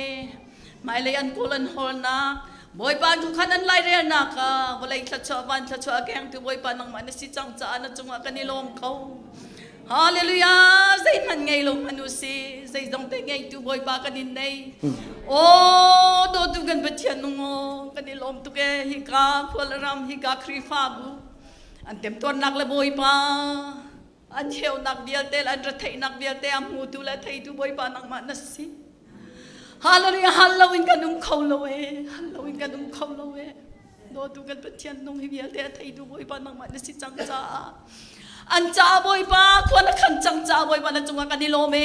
[SPEAKER 2] ไม่เลยอันโกลันฮอลนักบอยปานทุกขันอันไล่เรียนนักวันไล่ทัชชวันทัชชวแกงตัวบอยปานนังมันสิจังจานจงว่ากันในลมเขาฮาเลลูยาใจมันไงลงมนุษย์ใจจงแต่ไงตัวบอยปากันในโอ้โดตุกันเปเทียนนุ่งกันในลมตุกฮิกาพลรำฮิกาครีฟาบุอันเต็มตัวนักละบอยปาอันเชี่ยวนักเดียเตลอันระเทนักเดียเตอมูตุละเทตัวบอยปานังมันสิฮ ฮาเลลูยาฮัลโลวินกันนุ่มเขาโลเวฮัลโลวินกันนุ่มเขาโลเวโดดูกันปะเทียนนุ่งฮิเบียเตะไทยดูบอยปานังมันสิจังจ้าอันจ้าบอยปาคนนักขันจังจ้าบอยปานังจุงกันนิโลเม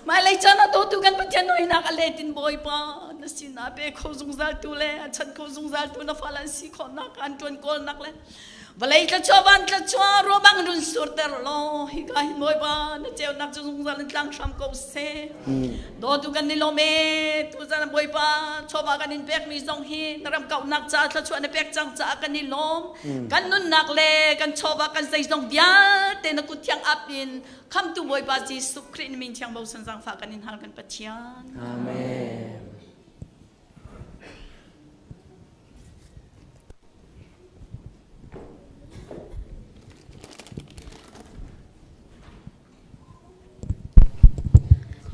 [SPEAKER 2] ไม่เลยจ้านะโดดูกันปะเทียนนุ่งนักเลตินบอยปานัสินาเปเขาซุงซาตูเลฉันเขาซุงซาตูนัฟาลันสิคนนักอันจวนโกนนักเลยBalai kecoban kecua robang dun surter lo hikai boy ba na ceu nak jung jalan tlang sam ko se do tu kan ni lo me tu jana boy ba choba kan in pek mi jong hi naram kau nak cha thla na pek chang cha kan ni lom kan nun nak le kan choba kan sei jong bia te na ku thiang apin kham tu boy ba ji su krin min thiang bo san sang fa kan in hal kan pathian
[SPEAKER 1] amen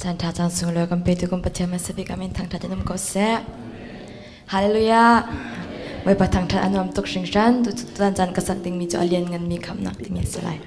[SPEAKER 3] จันทาจันสุงเลยกันไปดูกันปะเทียมสบิกามินทางทัดนุ่มก็เสะฮาเลลูยาไว้ปะทางทัดอันนอมตกชิงชันดูจันจันกษัตริย์มีจ่อเลียนเงินมีคำนักที่มีสลาย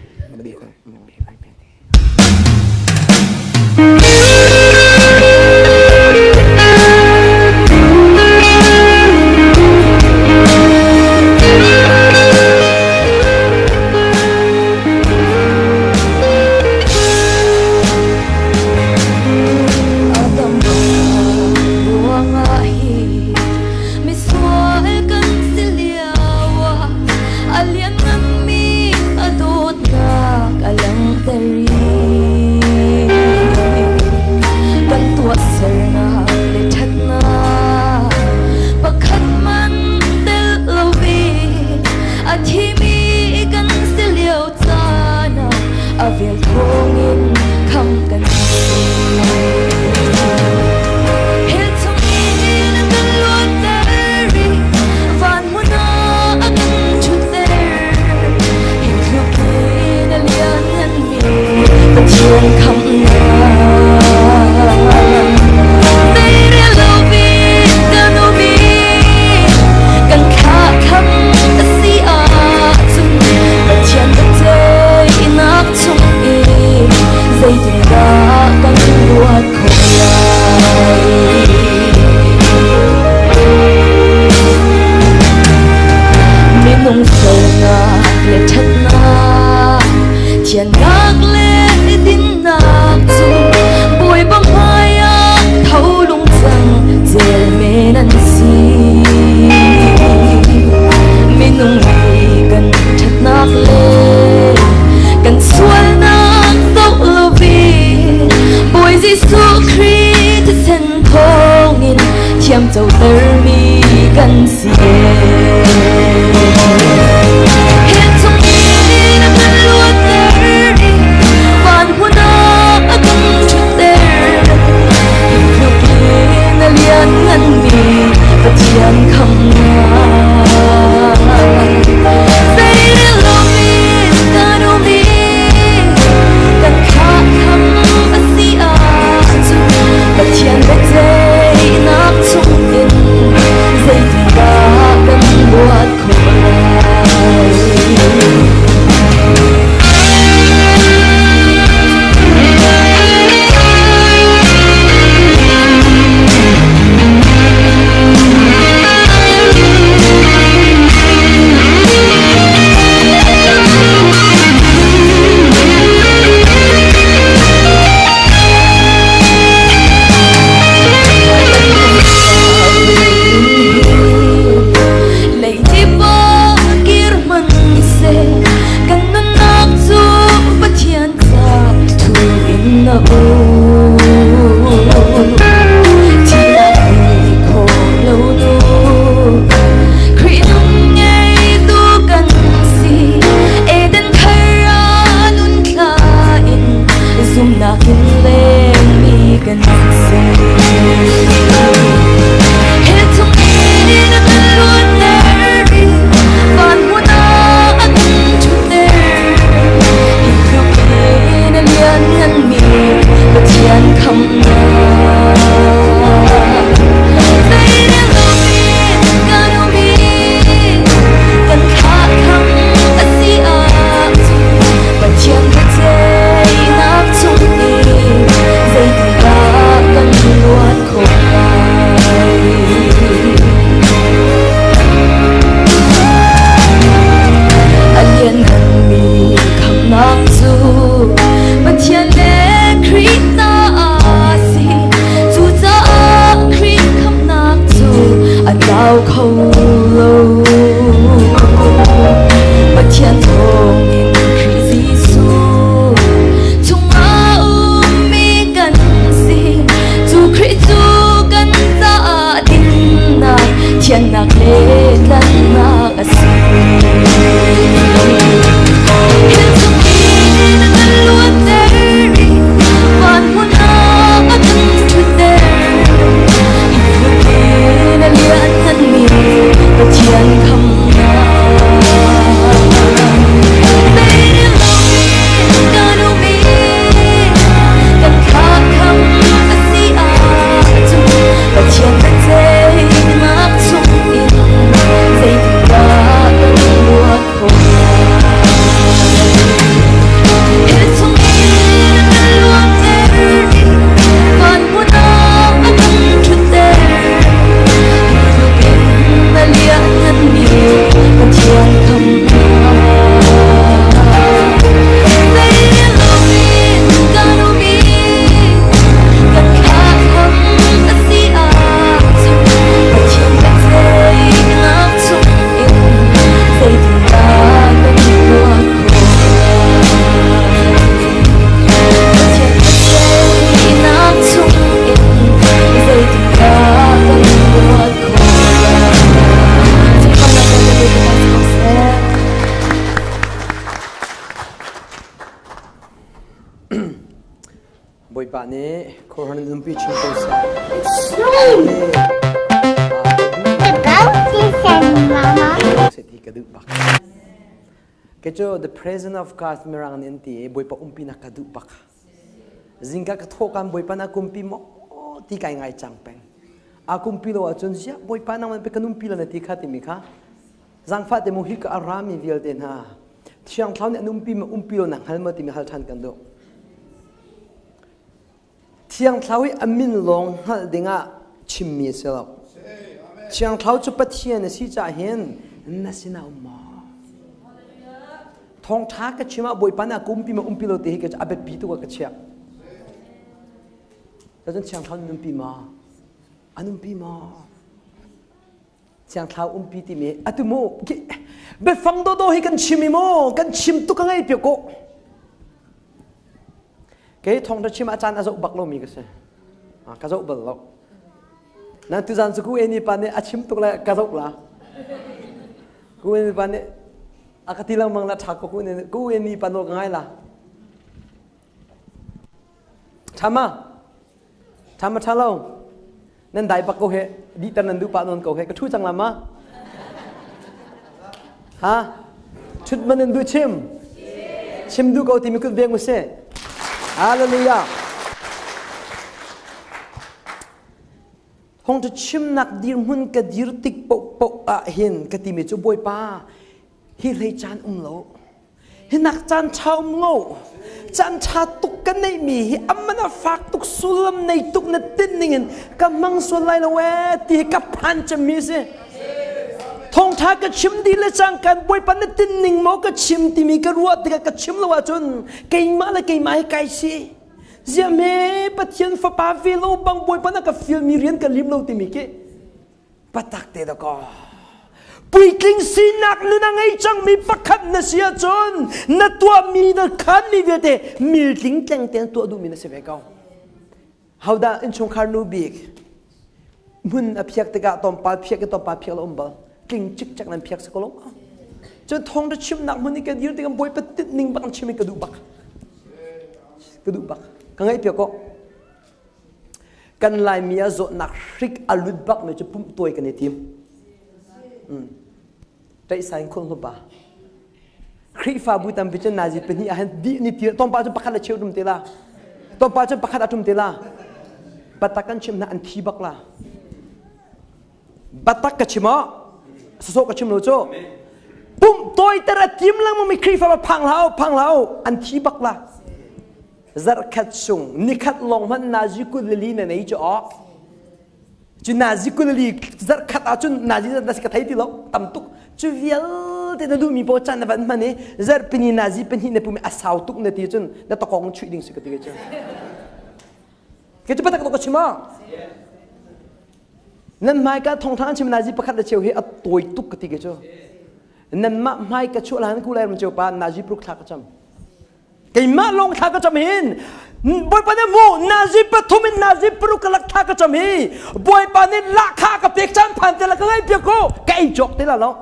[SPEAKER 4] Buat ku
[SPEAKER 1] ปะนี้คนนึงปีชิมตัวเสียเสร็จที่กระดูกบักก็จะ the presence of God มีรังนินตีบอยปะปีนักกระดูกบักจิงก็กระทบกันบอยปะนักปีมอที่ไกลไงจังเป็งอากุมปีโลอาจนเสียบอยปะนักมันเป็นกันปีละนาทีข้าติมิค่ะจังฟ้าเตมุฮิกอารามีวิลเดนฮะเชียงเท้าเนี่ยปีมาปีโลนักฮัลมาติมิฮัลทันกันดูเชียงเท้าอมินลงฮัลดิงะชิมมีเสลบเชียงเท้าจุปะเทียนสิจ่าเห็นนั่นสินาอุมาทองท้ากับชิมาบอยปานากุมปีมาปีโลเตหิกจะอาเบปีตัวกับเชียแล้วจนเชียงเท้าปีมาอันปีมาเชียงเท้าปีที่มีอะตุโมเบฟังโดให้กันชิมิโมกันชิมตุกไงเปียกโกเกยทองทัชชิมอาจารย์อาจจะอุบักโลมีกันเสียก็จะอุบักโลนั่นตุจันสุกุเอนี่ปานเนี่ยอาชิมตุกละก็จะอุละกูเอนี่ปานเนี่ยอากาศที่เรามังละทักกูเอนี่ปานโลกง่ายละทำมาท่าเรานั่นได้ปักกูเหดีแต่นั่นดูปานนกูเหก็ช่วยจังละมาฮะชุดมันนั่นดูชิมดูกูที่มีคุณเบียงมุเซ่ฮาเลลูยาห้องจะชิมนักดีหุ่นกระดีรติกปกเห็นกติมีจุบอยป้าฮิเลยจานโลฮินักจานชาวโลจานชาตุกกันในมีฮิอัมมันฝากตุกสุลมในตุกนัดตินนิงกำมังสุไลละเวตีกับพันจะมีเสทองท้าก็ชิมดีเลยจังกันบอยปันนัดตินนิงมอก็ชิมที่มีกระรัวที่ก็ชิมละว่าจนเก่งมาเลยเก่งมาให้ไกลสิเจ้าแม่ปะเทียนฟ้าป่าฟิโลบางบอยปันนักฟิลมีเรียนกันลิมเราที่มีเกปะตักเตดก็ปุยกิงสินักนั่นไงจังมีประคันนะเสียจนนัตัวมีนักขันมีเวทมีลิงจังเตียนตัวดูมีนะเสียไปก็เขาได้อินชงคาร์นูบิกมุนอภิยักตะกะตอมปาภิยักตอมปาภิยักลมบอลกิงจิกจักนั้นภิยักสกลมจนทองจะชิมนักมันนี่กันยืดติกันบอยปะติดนิ่งบังชิมกระดูกบักกังไงเปียก็กันลายมีอาโจนักริกอลุดบักเนี่ยจะปุ่มตัวกันในทีมใจใส่คนละบ้าครีฟ้าบุตรเป็นเจ้านาจิเป็นนี่อาหารดีนี่ทีต้องป้าจะประคัดเชี่ยวดุมเตล่าต้องป้าจะประคัดดุมเตล่าบัตรกันชิมนะอันทีบักล่ะบัตรกันชิมอ่ะสุกกันชิมโลโจปุ่มตัวแต่ละทีมแล้วมันมีครีฟ้ามาพังเราอันทีบักล่ะซาร์คัดซุงนิคัดลงมันนาจิกุลลีเนี่ยจะออกจุนาจิกุลลีซาร์คัดอาจุนนาจิจะสกัดให้ที่เราตั้มตุกจุวิลที่นั่นดูมีโปรจันนะวันมันเนี่ยซาร์เป็นนาจิเป็นที่เนี่ยปุ่มอาสาวตุกเนี่ยที่จุนนั่นตะกองช่วยดิ้งสุดที่เจ้าเกี่ยวกับตะกองชิมะนั่นหมายก็ทองทางชิมนาจิประคัดเชี่ยวให้อัตตัวตุกที่เจ้านั่นหมายก็ช่วยหลานกูเลยมันเจ้าป่านาจิปลุกทักจำไก่มาลงท่าก็จำเห็นบอยปานเนี่ยมูนาจิปทุมินนาจิปรุกลักท่าก็จำเห็นบอยปานเนี่ยลักท่ากับเปียกจันพันแต่ละก็ไงเปียกโก้ไก่จอกที่ละเนาะ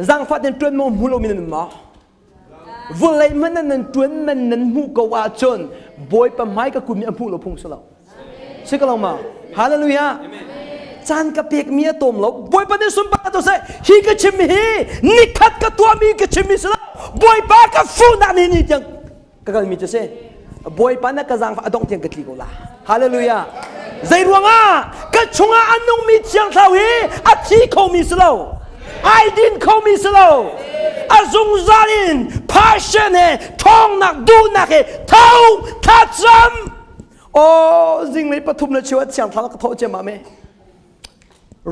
[SPEAKER 1] จังฟัดเนี่ยจวนมหูเรามีนั่นมาวุ้ยมันนั่นจวนมันนั่นหูก็ว่าจนบอยปานไม้ก็คุณมีอันพูดเราพุ่งสลับใช่ก็ลองมาฮาเลลูยาจานกับเปียกมีตัวเราบอยปานเนี่ยสุนปาตัวเสฮีก็ชิมฮีนิคัดกับตัวมีก็ชิมสลับบอยปานกับฟูนันนี่จังก็มีจะเซ่บอยปานกับจังฟ้าดงเทียงกับที่กูละฮาเลลูยาใจรวงอ่ะกับชงอันนุ่มมีเทียงเท่าฮีอาทิเขามีสโลไอดินเขามีสโลอาซุงซาลินพาชั่นเฮทองนักดูนักเฮเท่าทัดจำโอ้จริงไหมปฐุมในชีวิตเสียงทางกระทบเจมาไหม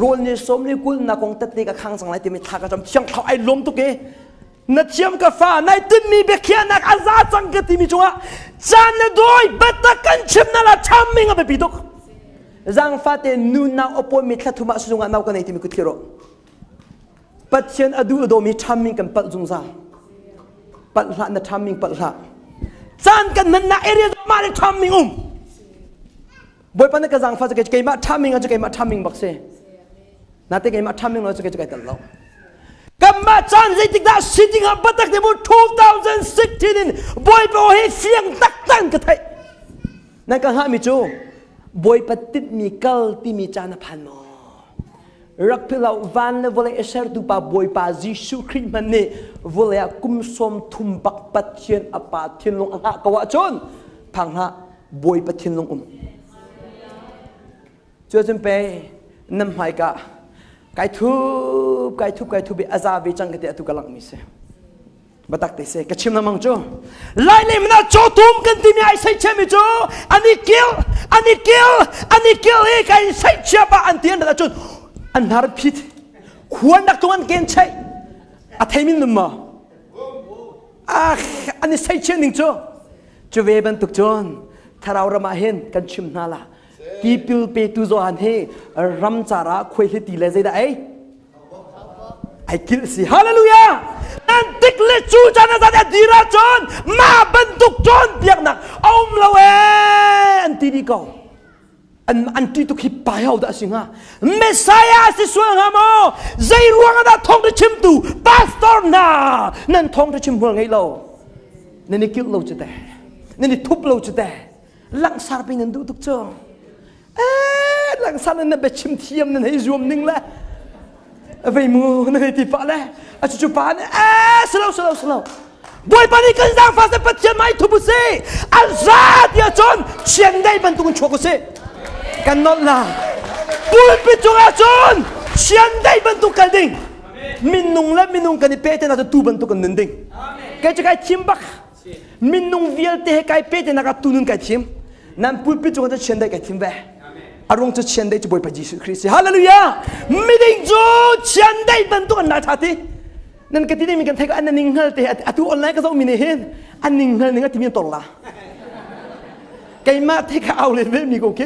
[SPEAKER 1] รวนในสมในกุลนักองตัดตีกับข้างสังไรที่มีทางกระจำเสียงเท่าไอ้ล้มตุกเกนัดเชื่อมกับฟ้าในตึ้งมีเบคียนักอาซาจังกติมีจังหวะจานนดอยบัตรกันชิมนั่นละทำมิงกับปีตุกจังฟ้าเตนูนาอปมิทละทุมาสุงานเอากันในที่มีกุฏิโรปัจเจนอดูอโดมีทำมิงกันปัจจุบันปัจละนัดทำมิงปัจละจานกันนั่นนาเอเรียมาเลยทำมิงบอยปันนักจังฟ้าจะเกิดมาทำมิงอาจจะเกิดมาทำมิงบักเซ่นาเตเกิดมาทำมิงเราจะเกิดตลอดกัมมาจันจิตได้สิทธิ์กับบัตรเดบุ2016บอยไปโอเฮเฟียงตักตันกันไทย นั่นก็หามิจูบอยปฏิมีกัลที่มีจานพันมอรักพิลาวันเลวเลยเอเชอร์ตุปาบอยปาจิสุคริมันเนี่วเลยกุมสมทุมบักปัจเจียนอปาทินลงอ่ะกว่าจนพังฮะบอยปัจเจียนลงจนไปน้ำหายกะไก่ทุบไปอาซาวิจังกันเตะตุกลังมิเสบัตักเตะเสกชิมน้ำมังจูไล่เลยมันโจทุ่มกันที่มีไอ้ใส่เชมิจูอันนี้เกี่ยวเฮ้ไก่ใส่เชื่อปะอันเตียนแต่จูอันฮาร์ดพิษควรนักตัวอันเกณฑ์ใช่อัฐมินนุ่มมาอันนี้ใส่เชื่อหนึ่งจูเวบันตุกจนถ้าเราละมาเห็นกันชิมน่าละกีปิลเปตุโซฮันเฮรัมจาระคุยให้ตีเลเซได้ไอ้กิลสิฮาเลลูยานั่นติกเลจูจานาซาเดดีราจนมาบันทุกจนเปียกหนักอมละเวอันตีดีก็อันตีตุกฮิปไปเอาได้สิงะเมสายาสิสวงฮามอใจรวงอันทองจะชิมตูพาสตอร์น่ะนั่นทองจะชิมหัวไงเรานั่นนี่กิลเราจะได้นั่นนี่ทุบเราจะได้หลังสารไปนั่นดูทุกจนหลังสันนั้นเป็นชิมเทียมนั่นให้รวมหนึ่งแหละไปมูนั่นให้ที่ฟ้าแหละอาจจะจุปานสโลว์บอยปานี่กันสร้างฟ้าเสพเชียนไม่ทุบเสียอัลซาเดียจนเชียนได้บรรทุกชัวกุเสียกันนอนละบุยปิจุงอาจนเชียนได้บรรทุกกันดิ่งมินนุงและมินนุงกันนี่เป๊ะแต่น่าจะตูบรรทุกกันนั่นดิ่งแกจะไก่ทิมบักมินนุงเวียลเตะไก่เป๊ะแต่น่าจะตูนุนไก่ทิมนั่นบุยปิจุงจะเชียนได้ไก่ทิมแบอารมณ์จะเชียนได้จะบอยพระเยซูคริสต์ฮาเลลูยาไม่ได้จูเชียนได้บรรทุกอันนาชาตินั่นก็ที่นี่มีกันเทก็อันนั้นนิ่งเฮลเตะอัตุออนไลน์ก็ต้องมีในเห็นอันนิ่งเฮลนี่ก็ที่มีตลละไก่มาเทก็เอาเลยเว้ยมีโอเค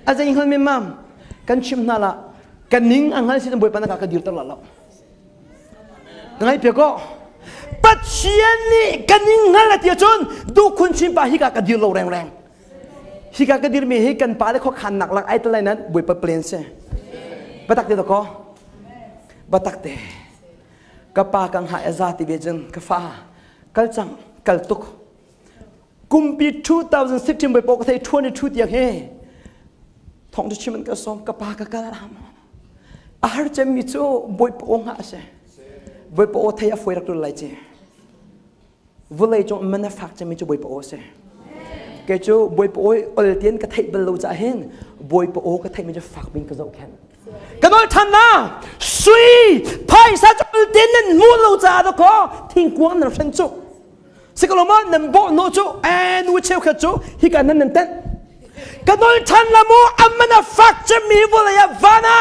[SPEAKER 1] อาจจะยิ่งเฮลไม่มั่มกันชิมน่าละกันนิ่งอันนั้นสิจะบอยปนักก็ดีตลอดแล้วดังนั้นเพียก็ปัจเจียนนี่กันนิ่งเฮลเตียจนดูคนชิมปาฮิกก็ดีเราแรงฮิกากระดิรมีให้กันปาเลยเขาขันหนักหลักไอ้ตัวอะไรนั้นบุยเปลี่ยนเสียบัตักเดตก็บัตักเดกปากังหายาติเบจันกฟ้ากัลจังกัลตุกกุมปี2016บุยปกติ22เดียกเฮท้องจะชิมันก็ซ้อมกปากกัลรามอาหารจะมีโจ้บุยปองหาเสียบุยปอเทียฟวยรักตัวไรเจวุเลยจงมันนักฟักจะมีโจ้บุยปอเสียแกจูบอยปอยอลเตียนก็ไทยเบลลูจะเห็นบอยปอยก็ไทยมันจะฝักบินก็จะแข็งกันน้อยทันนะสุยไพ่ซาจอลเตียนนั่นมูลลูจะตะก็ทิ้งกวนนั่นเฟนจูสิกลมานั่นโบโนจูนูเชลขจูฮิกันนั่นนั่นเต้นกันน้อยทันละมูอัมมันฝักจะมีวุเลยวานา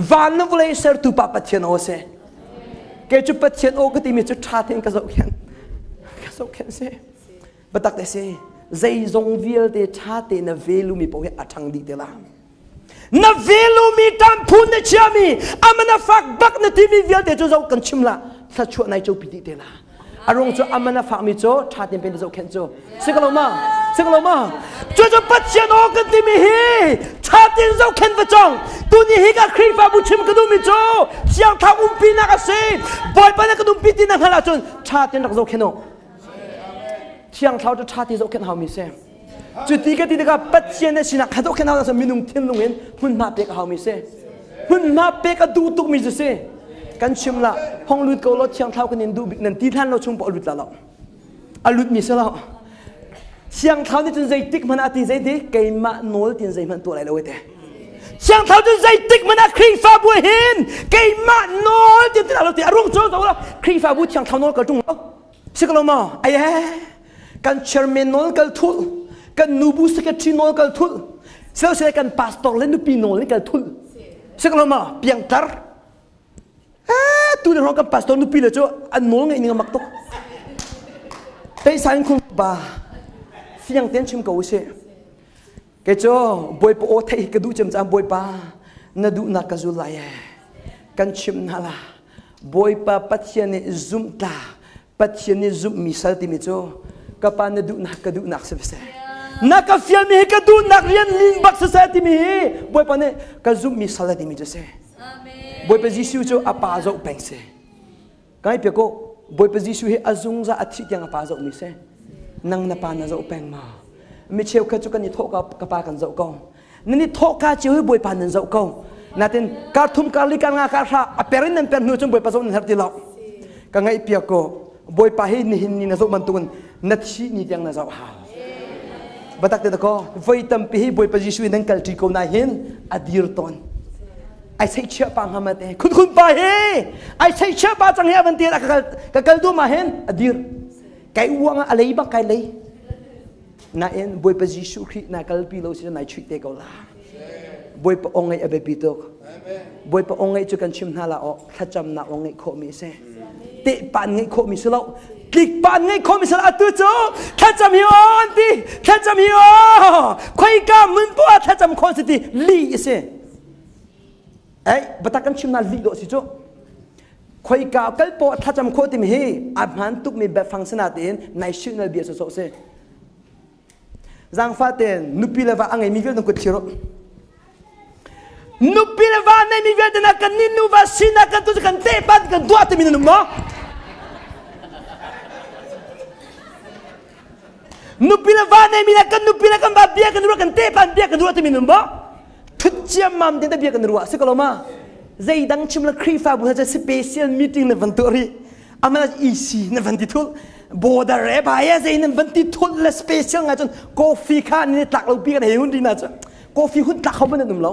[SPEAKER 1] วุเลยเสิร์ตุปะปัจเจโนเซแกจูปัจเจโนก็ที่มีจุดชาติก็จะแข็งเซบัตักเดเซใจจงวิลเดชาตินเวลูมีปอยอัฐังดีเดล่านเวลูมีตามพูนเดชามีอามันฟักบักนที่มีวิลเดจูเรากันชิมละถ้าชวนนายจูปิดเดล่าอารมณ์จูอามันฟักมีจูชาติเป็นจูเข็นจูสิกลมาจูปัจเจโนกันที่มีฮีชาติเราเข็นวจงตัวนี้ฮีกับครีฟาบุชิมกันดูมีจูเสียงท้าปีนักเสียบอยปนักกันดูปีที่นักฮาลาจนชาตินักเราเข็นโนเชียงเท้าจะชาติเราเข็นหามิเซจุดที่ก็ที่นี่ก็ปัจเจนในสินะข้าต้องเข็นหาเราจะมีนุ่งเทียนลงเห็นหุ่นมาเปกหามิเซหุ่นมาเปกดูตุกมิเซกันชิมละห้องลุดก็รถเชียงเท้ากันนินดูบิกนันที่ท่านเราชงปอลุดละเราลุดมิเซละเชียงเท้านี่จนใจติ๊กมันอาทิตย์ใจติ๊กเกยมาโนลตินใจมันตัวอะไรเราเว้ยเชียงเท้าจนใจติ๊กมันอาครีฟ้าบัวเห็นเกยมาโนลตินที่เราตีอารมณ์โจ้ตัวเราครีฟ้าบัวเชียงเท้าโนลก็จุงสิกลมาไอ้กันเชอร์เมนโนลกันทุลกันนูบูสเกตรีโนลกันทุลเซลล์กันพาสตอร์เลนดูปีโนลกันทุลสิกลมาเปียงตาร์ตัวเรื่องกันพาสตอร์นูปีเลยจ้ะอันโนลไงนี่ก็มักตุกแต่สายคุณบ้าเสียงเต้นชิมกูเสียแกจ้ะบอยปอไทยกระดูจำจำบอยป้านาดูนักกระจุลายกันชิมนั่นละบอยป้าปัจเจเนซุ่มตาปัจเจเนซุ่มมิสัลติมิจ้ะกับปานดูนักกระดูนักเสียนักกับฟิลมีกระดูนักเรียนลิงบักเสียติมีบอยป้าเนี่ยกระซุ่มมิสัลติมิจ้ะเสียบอยป้าจิสุจ้ะอาปาโจเป็งเสียกันไอ้เปียโก้บอยป้าจิสุเฮอาซุงจะอาทิตย์ยังอาปาโจมิเสียนั่งนับปานจะอุปมา มีเชี่ยวขึ้นจุกันนี่โทกับปากันเจ้าก็นี่โทกาเชี่ยวให้บวยปานนั่นเจ้าก็นั่นเป็นการทุ่มการลิการงานการหาอเปรินนั่นเป็นหนูจนบวยปาสมนั่นหัดที่เราก็ไงเปียกก็บวยปาให้นี่หินนี่นะสุมันตุนนัดชีนี่ยังนะเจ้าหาบัดตักเด็กก็ไฟตั้มปีให้บวยปาจิชวินังกัลทรีโกนาหินอดีรตอนไอ้ใช้เชื่อปังหามาเต้คุณไปเฮ้ไอ้ใช้เชื่อปังจังเฮียวันเตียกัลดูมาเห็นอดีรไก่วัวงอะไรบ้างไก่เลยน่าเอ็นบวยปาจิชุครีน่ากัลปีเราสิน่าชุดเด็กเอาละบวยปะองไงอเบปิโตกบวยปะองไงจุกันชิมนาละออกถ้าจำนาองไงโคมิเซเตะปานไงโคมิสละติกปานไงโคมิสละตัวโจถ้าจำฮิโอนตีถ้าจำฮิโอใครกล้ามึนปัวถ้าจำคอนสติลีเซไอ้บัตรกันชิมนาลีโดสิโจใครกล้ากัลปอถ้าจำโคติมเฮอาบหันตุกมีแบบฟังสนาเต็นในชื่อนาเบียสโซเซจังฟาเต็นนุปิเลวะอังไงมีเวลต้องกดชิโรนุปิเลวะเนี่ยมีเวลนักนินุวาสินักตุจกันเตะปัดกันตัวเตมินุมะนุปิเลวะเนี่ยมีนักนุปิเลกันบาเบียกันรัวกันเตะปัดเบียกันรัวเตมินุมะทุกเจ้ามัมเดินแต่เบียกันรัวสิกลมาใจดังชิมละครีฟ้าบุษจะสเปเชียลมีติ้งในวันตัวนี้อามันอีซีในวันที่ทุลบอดาร์เรบายใจในวันที่ทุลและสเปเชียลไงจนกาแฟข้านี่ตักเราปีกันเฮหุ่นดีนะจ๊ะกาแฟหุ่นตักเขาไม่ได้หนุ่มเรา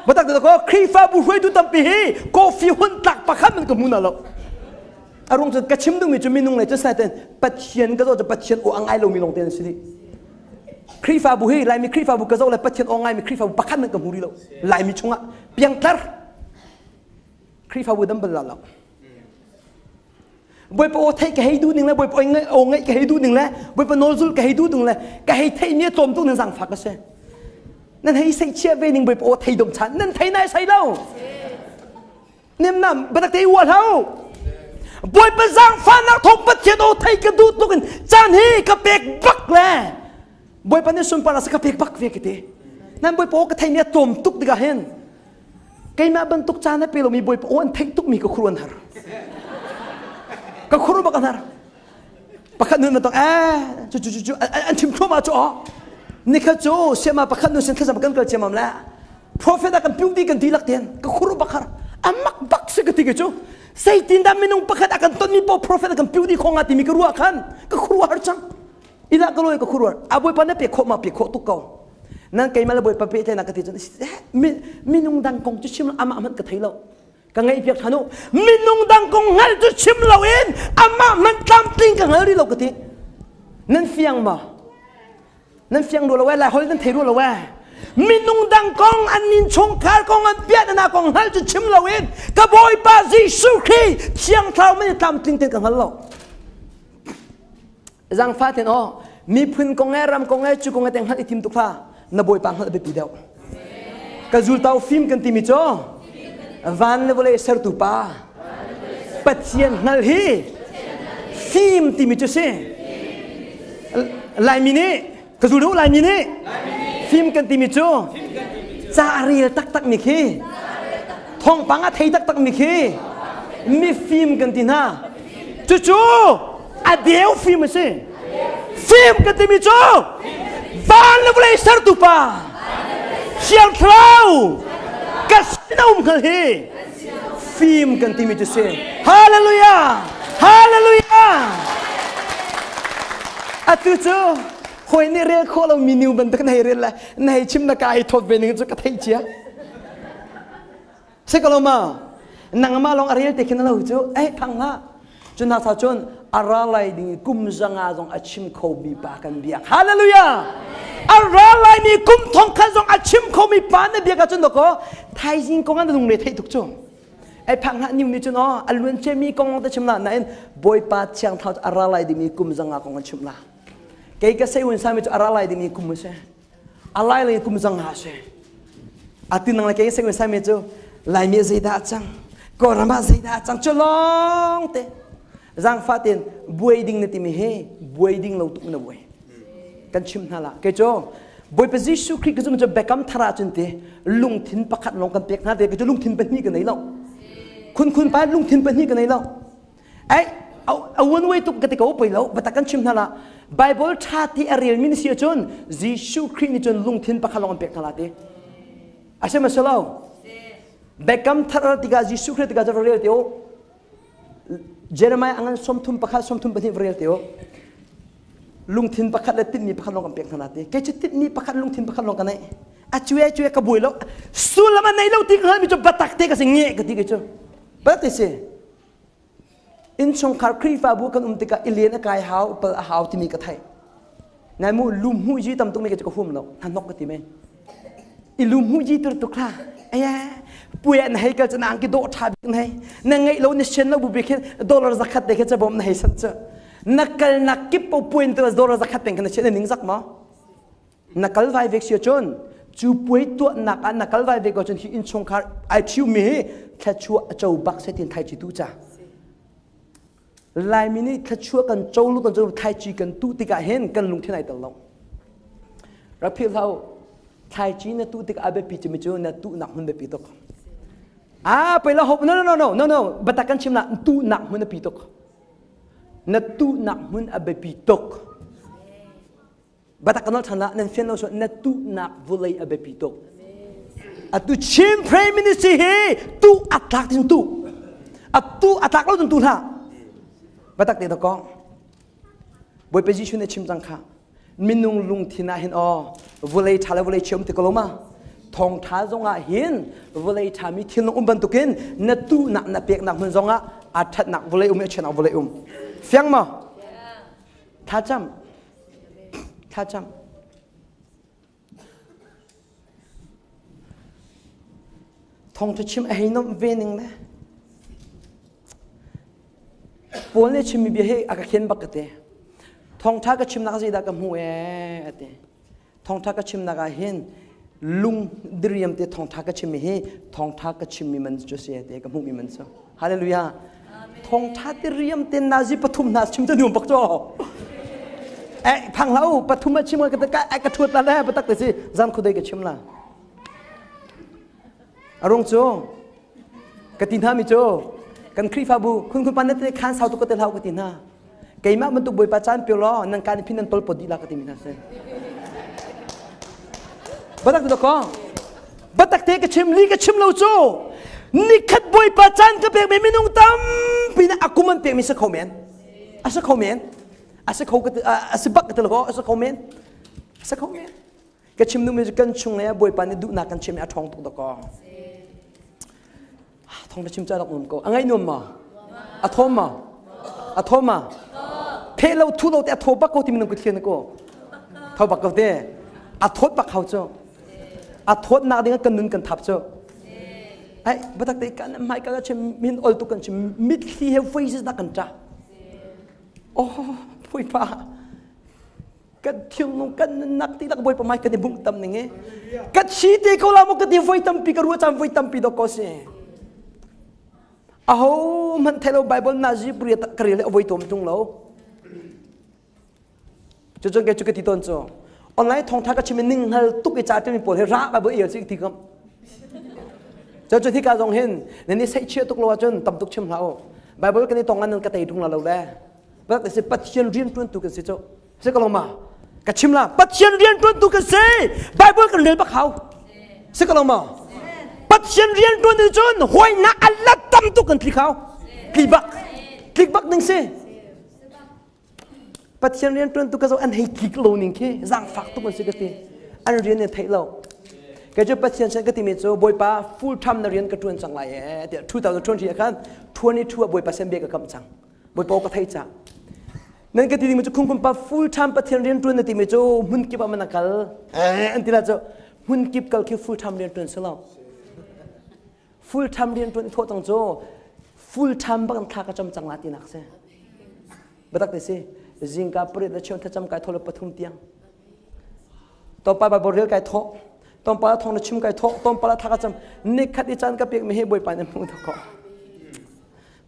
[SPEAKER 1] บัดตักเด็กก็ครีฟ้าบุษให้ดูตั้มปีฮีกาแฟหุ่นตักปะขันมันก็มุนเราอารมณ์จะกระชิมตรงนี้จะมีนุ่งเลยจะใส่เต็นปัจเจียนก็จะปัจเจียนโออังไอเรามีลงเต็นสิครีฟ้าบุฮีลายมีครีฟ้าบุกระโจเลยปัจเจียนโออังไอมีครีฟ้าบุปะขันมันก็มุนเราลายมีชงอ่ะเพียงแต่ครีฟ้าบุดัมเบลเราบอยปโอไทยก็ให้ดูหนึ่งแล้วบอยปโอไงก็ให้ดูหนึ่งแล้วบอยปโนซุลก็ให้ดูหนึ่งแล้วก็ให้ไทยเนี่ยจมตุ้งหนึ่งสั่งฝักก็ใช่นั่นให้ใส่เชี่ยเวนิงบอยปโอไทยดมฉันนั่นไทยนายใส่เราเนี่ยนั่นบัดตักเตยวัวเท่าบอยปสั่งฟันนักทบปัจเจโอไทยก็ดูตุ้งจานฮีก็เปกบักแล้บอยปเนี่ยสุนปาราสก็เปกบักเวกิเตนั่นบอยปโอก็ไทยเนี่ยจมตุกดีกันเห็นไก่มาบรรทุกจานให้เปเรามีบอยปโออันไทยตุกมีก็ครวนหาก็ครูบอกกันนะประคันนู้นมันต้องจู่อันชิมทั่วมาจ่อนี่ข้าจู่เชื่อมาประคันนู้นเส้นข้าจะประกันเกิดเชื่อมาแล้ว prophet กันพิวดีกันดีลักเตียนก็ครูบอกกันอามักบักสิกันที่จู่ใส่ตินดามินุงประคันกันต้นมีพอ prophet กันพิวดีของอาติมีกรัวกันก็ครูหาจังอีลักก็เลยก็ครูอาบุยปันเนี่ยเปียกโคมาเปียกโคตุกเก่านั่นไงมาเลยบุยปันเปียกแต่นักที่จู่มินุงดังกงจะชิมอามันก็ไทยเราก็ไงเพียงท่านุมินุงดังกงฮัลจะชิมเราเองอามามันตามติงกันอะไรเราก็ทีนั่นเฟียงมานั่นเฟียงดูเราไว้ลายฮอลนั่นเทรู้เราไว้มินุงดังกงอันนินชงคาร์กงอันเปียดนากงฮัลจะชิมเราเองกับบอยปาซิสุขีเชียงเท้าไม่ได้ตามติงกันฮัลเราจังฟ้าเทนอ๋อมีพื้นกงไงรำกงไงจุกงไงแต่งฮัลอีทิมตุกท่านับอยปังฮัลไปปีเดียวกระจุลเท้าฟิล์มกันทีมิโจวันนี้boleh sertupa, Pathian nalhi, film timi cuse, lain mini, kesudah lain mini, film kan timi cu, cari tak mikhi, Thawng pangat hei tak mikhi, mi film kan tina, cucu, adeu film se, film kan timi cu, van boleh sertupa, siang Thlarau. Kasih kali, film kan timi tu sih. Haleluya, haleluya. Atu tu, hoi ni real kalau minu bentuk nahi real lah, nahi cim nak kaya thot bening tu kata cia. Sekolah ma, nang ma long real tekin lah tu, thang lah. Cun nak cun aralai dengan kumzang azong acim Khawmpi bahkan biak. Haleluya. Aralai ni kum thong kazong acim Khawmpi bahkan biak cun doko. Thai jin kong an dung le thai tuk chong. Ai phang ha niu ni chun o alun che mi kong ta chim la na en boy pa chang thau aralai di mi kum zanga kong an chim la. Kai ka sei un sa mi chu aralai di mi kum se. Alai le kum zang ha se. Atin nang la kai sei un sa mi chu lai mi zai da chang. Ko rama zai da chang cholong te. Zang fa tin buai ding na ti mi he buai ding lo tu na buai. Kan chim na la. Kai choบอยไปซิสุคริกก็จะมันจะแบกคำทาราจนเตะลุงทินประคัดลงกันเปียกหน้าเตะก็จะลุงทินเป็นนี่กันไหนเล่าคุณไปลุงทินเป็นนี่กันไหนเล่าไอเอาวันไว้ตุกกติกาไปแล้วบัตรกันชิมนั่นละ Bible ชาติอเรียลมินเสียจนยิสุคริสต์จนลุงทินปะขลองเป็กทลาติอาเซมาสลาวเบกัมทาร์ติกายิสุคริสต์ติกาจะเรียลเตียวเจเรมายอังกันสมทุมปะขสมทุมปะที่เรียลเตียวลุงทินปะขและติดนี่ปะขลองเป็กทลาติแกจะติดนี่ปะขลุงทินปะขลองกันไหนอาช่วยกระบุยแล้วสุลมันในเราติดเขามีจุดบัตักเตกับสิ่งเงี้ยกันที่กันจ้ะบัตักเสียอินชงคาร์ครีฟาบุกันติกาอิเลียนกายหาวเปิลหาวที่มีกระไทยนายมูลุมหูจีตำตรงนี้ก็จะกระหุ่มแล้วท่านนกกันที่ไหมอิลุมหูจีตัวตุกล้าไอ้ป่วยไหนก็จะนางกิโดชาบินให้นั่งไงเราเนี่ยเช่นเราบุบิคิดดอลลาร์สักขัดเด็กจะบ่มไหนสักเจ้านักกลนักกิบเอาป่วยตัวดอลลาร์สักขัดเป็นกันเช่นนิ่งสักมั้งนักกลไวเวกเสียจนจูป่วยตัวนักกลไวเวกก็จนที่อินชงคาร์ไอชิวมีแค่ชัวเจ้าบักเสตินไทยจิตุจ้าลายมินิแค่ชัวกันโจลุกันโจไทยจีกันตุติกาเห็นกันลุงที่ไหนตลอดรับพี่เราไทยจีนตุติกาอาเบปีจิมิจูนตุหนักมันเบปีตกไปแล้วหบ no บัตรกันชิมนะตุหนักมันปีตกนตุหนักมันอาเบปีตกบัตรกันนั่นทันละนั่นเฟียนเราส่วนนตุหนักวุเลยอาเบปีตกตุชิมพรีมินิสิเฮตุอัตลักษณ์ตุตุอัตลักษณ์เราตุท่าบัตักเด็กก็บอยไปจีชุนในชิมจังค่ะมินุงลุงที่น่าเห็นวุเลยทาเลวุเลยเชื่อมติกลมาทองท้าจงอ่ะเห็นวุเลยทามีที่ลงบันตุกินนตุหนักเปียกหนักมันจงอ่ะอัดหนักวุเลยเชื่อหนักวุเลยเฟียงมาท่าจำทองจะชิมไอ้น้องเวนิงนะปวนเลยชิมมีเบี้ยให้อากาศเขียนบักเตะทองท้าก็ชิมนักสิดากับหัวเตะทองท้าก็ชิมนักเห็นลุงดรียมเตะทองท้าก็ชิมมีให้ทองท้าก็ชิมมีมันจุดเสียเตะกับหัวมีมันซะฮาเลลูยาทองท้าดรียมเตะนาจิปฐุมนาชิมจะหนุ่มปักจ่อพังเล่าปฐุมมาชิมกันตะกะกระทวดละแล้วปตักเตะสิจันคุได้ก็ชิมละอารมณ์โจกตินทามิโจกันครีฟาบูคุณปันนั่นที่ขันสาวตุกเตลฮาวกติน่าเกย์มากมันตุบอยปัจจันเปียวล้อนังการพินันตอลปอดีลากติมินาเซบัตักตุกก็บัตักเตกชิมลีกชิมเราโจนี่ขัดบอยปัจจันก็เปียกไม่นุ่งตั้มปีน่ะอากุมันเปียกมีสักคอมเมนสักคอมเมนสักเขาก็สักบักก็ตลอดสักคอมเมนสักคอมเมนก็ชิมนุ่มมันกันชงเลยบอยปันนี่ดูนักกันชิมอาทองตุกก็ทองจะชิมใจดอกนุ่มก็อังไงนุ่มมาอะทอมมาเพลเราทุเราแต่ทอบักเขาที่มันนุ่มก็เทียนก็ทอบักเขาเด้อะทอบักเขาเจ้าอะทอนักเด้งกันนุ่นกันทับเจ้าไอ้บัดเด็กกันไม่ก็ชิมมินอลตุกันชิมมิดที่เฮฟซิสนักกันจ้าโอ้ปุยป้ากันเที่ยวนุ่งกันนักที่นักบอยประมาณกันในบุ้งตำหนึ่งเงี้ยกันชีเตเขาลามุกันที่ไฟตำปีกันรู้จำไฟตำปีดอกก็เสียมันเทโลไบเบิลนาจีบริยตกรีเลอวัยตัวมันจุงเราจุดแกจุกติดต้นจ้อออนไลน์ทองทักก็ชิมนิ่งฮัลตุกไอจ่าจะมีปวดให้ระไบเบิลเอียสิทีครับจุดที่การทรงเห็นในนี้ใช้เชื่อตุกโลจนตำตุกชิมเราไบเบิลกันในตรงนั้นก็ตีทุ่งเราแล้บัดแต่สิปัจจัยเรียนต้นตุกันสิจ้อสิก็ลงมาก็ชิมละปัจจัยเรียนต้นตุกันสิไบเบิลกันเรียนปักเขาสิก็ลงมาปัจจัยเรียนต้นตุจนหวยนักอัลลัดตำตุกันที่เขาคลิกบักหนึ่งสิปัจจัยเรียนต้นตุกันจะอันให้คลิกโลนึงแค่ร่างฝักตุกันสิกติอันเรียนเนี่ยไทยเราก็จะปัจจัยฉันก็ที่มีจ้บอยป้า full time นักเรียนก็ชวนจังไรเดี๋ยว2020ครับ22บอยป้าเซมเบก็กำจังบอยป้าก็ไทยจ้านั่นก็ที่มีจ้คุ้มป้า full time ปัจจัยเรียนต้นที่มีจ้หุ่นกิบมันนักกันอันที่ละจ้หุ่นกิบก็คือ full time เรียนต้นสิเรา full time เรียนต้นทั่วทั้งจ้full time บางครั้งก็จำจังหวัดที่นักเสียบัดนี้สิจิงกับปริศนาชนถ้าจำการทอลปฐุมเตียงต่อไปบริเวณการทอต้องไปทองชิมการทอต้องไปทักจำนิคัดดิจันกับเปียกไม่ให้บอยปานในมุงตะกอ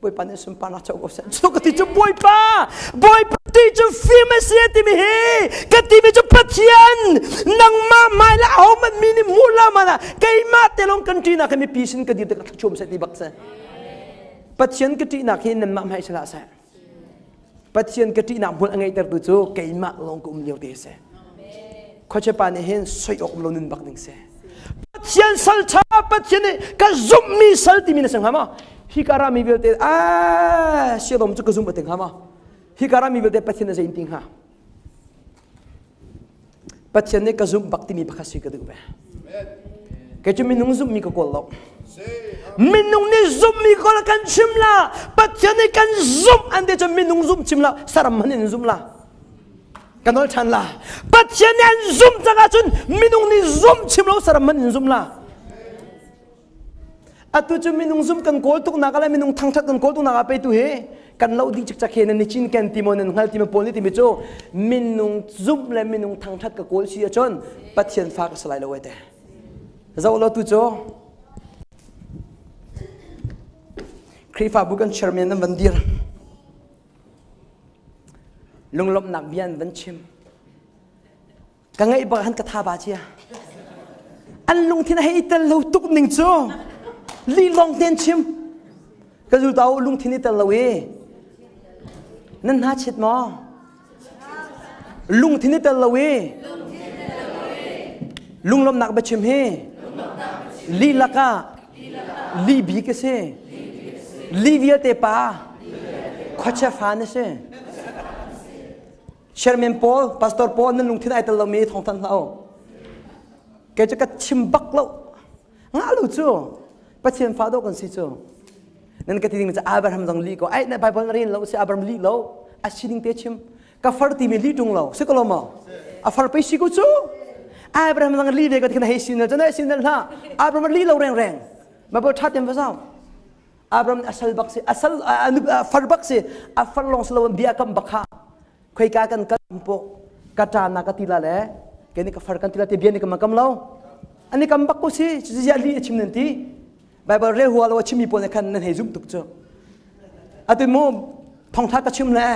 [SPEAKER 1] บอยปานในสุนปานาเจ้าก็เสร็จสุกติจะบอยปาที่จะฟิล์มเสียที่มีเฮกติมีจะพัทยันนังมาไม่ละเอามันมีนิมูลามันอะไกมาเตลงกันจีน่ะก็มีปีสินก็ดีแต่ก็ชมเสร็จที่บักเสร็จพัทยันก็จีน่ะที่นั่นมาไม่ฉลาดเสร็จ Pathian cái trí nằm buồn ngay từ từ chỗ cái mặt lòng cũng nhiều thế sẽ khó chế bàn hiện soi ốc lâu nên bạc đình sẽ Pathian sal cha Pathian cái Zumhmi sal thì mình sang hả hi cara mi vilte siêu đồng cho cái Zoom tiếng hả hi cara mi vilte Pathian là gì tiếng hả Pathian này cái Zoom bạc thì mi bạc suy cái được vậy cái chỗ mình nung Zumhmi cái cột lâu mình nung này Zumhmi có là căn chim la Pathian này căn Zoom anh để cho mình nung Zoom chim la saram mình Zoom la cái nói chăn la Pathian này Zoom chắc là chun mình nung này Zoom chim la saram mình Zoom la atu cho mình nung Zoom căn cột tuk naga la mình nung thang thắt căn cột tuk naga pe tu he căn lâu đi chắc chắc he nên chín căn timon nên hal timon poli timon cho mình nung Zoom la mình nung thang thắt cái cột xia chun Pathian phá cái slide lâu thế Zau lo tu cho Krifa bukan chairman ng bandir lunglom nak bian ban chim kangai bahan katha ba chia an lung thina hei tel lo tuk ning cho li long ten chim ka zu tau lung thini tel lo e nan ha chit mo lung thini tel lo e lunglom nak ba chim he li laka li bi ke se li via te pa khocha fan se Chairman Paul Pastor Paul nan lung thin ai tel lo me thong tan lao ke cha ka chim bak lo nga lu chu Pathian fa do kan si chu nan ka ti ding cha Abraham jong li ko ai na Bible rin lo se Abraham li lo a sining te chim ka far ti me li tung lo se ko lo mo a far pe si ko chu Abraham jong li ve ka thina hei sin na chana sin na Abraham li lo reng reng ma bo that tem va sao Abraham asal bakse asal far bakse afar long slow bia kam bakha khoi ka kan kampo kata na katila le keni ka far kan tila te biani kam kam lo ani kam bakko si ya li chim nanti Bible re huwa lo chimi pon kan nan he zum tuk cho atu mo thong tha ka chim le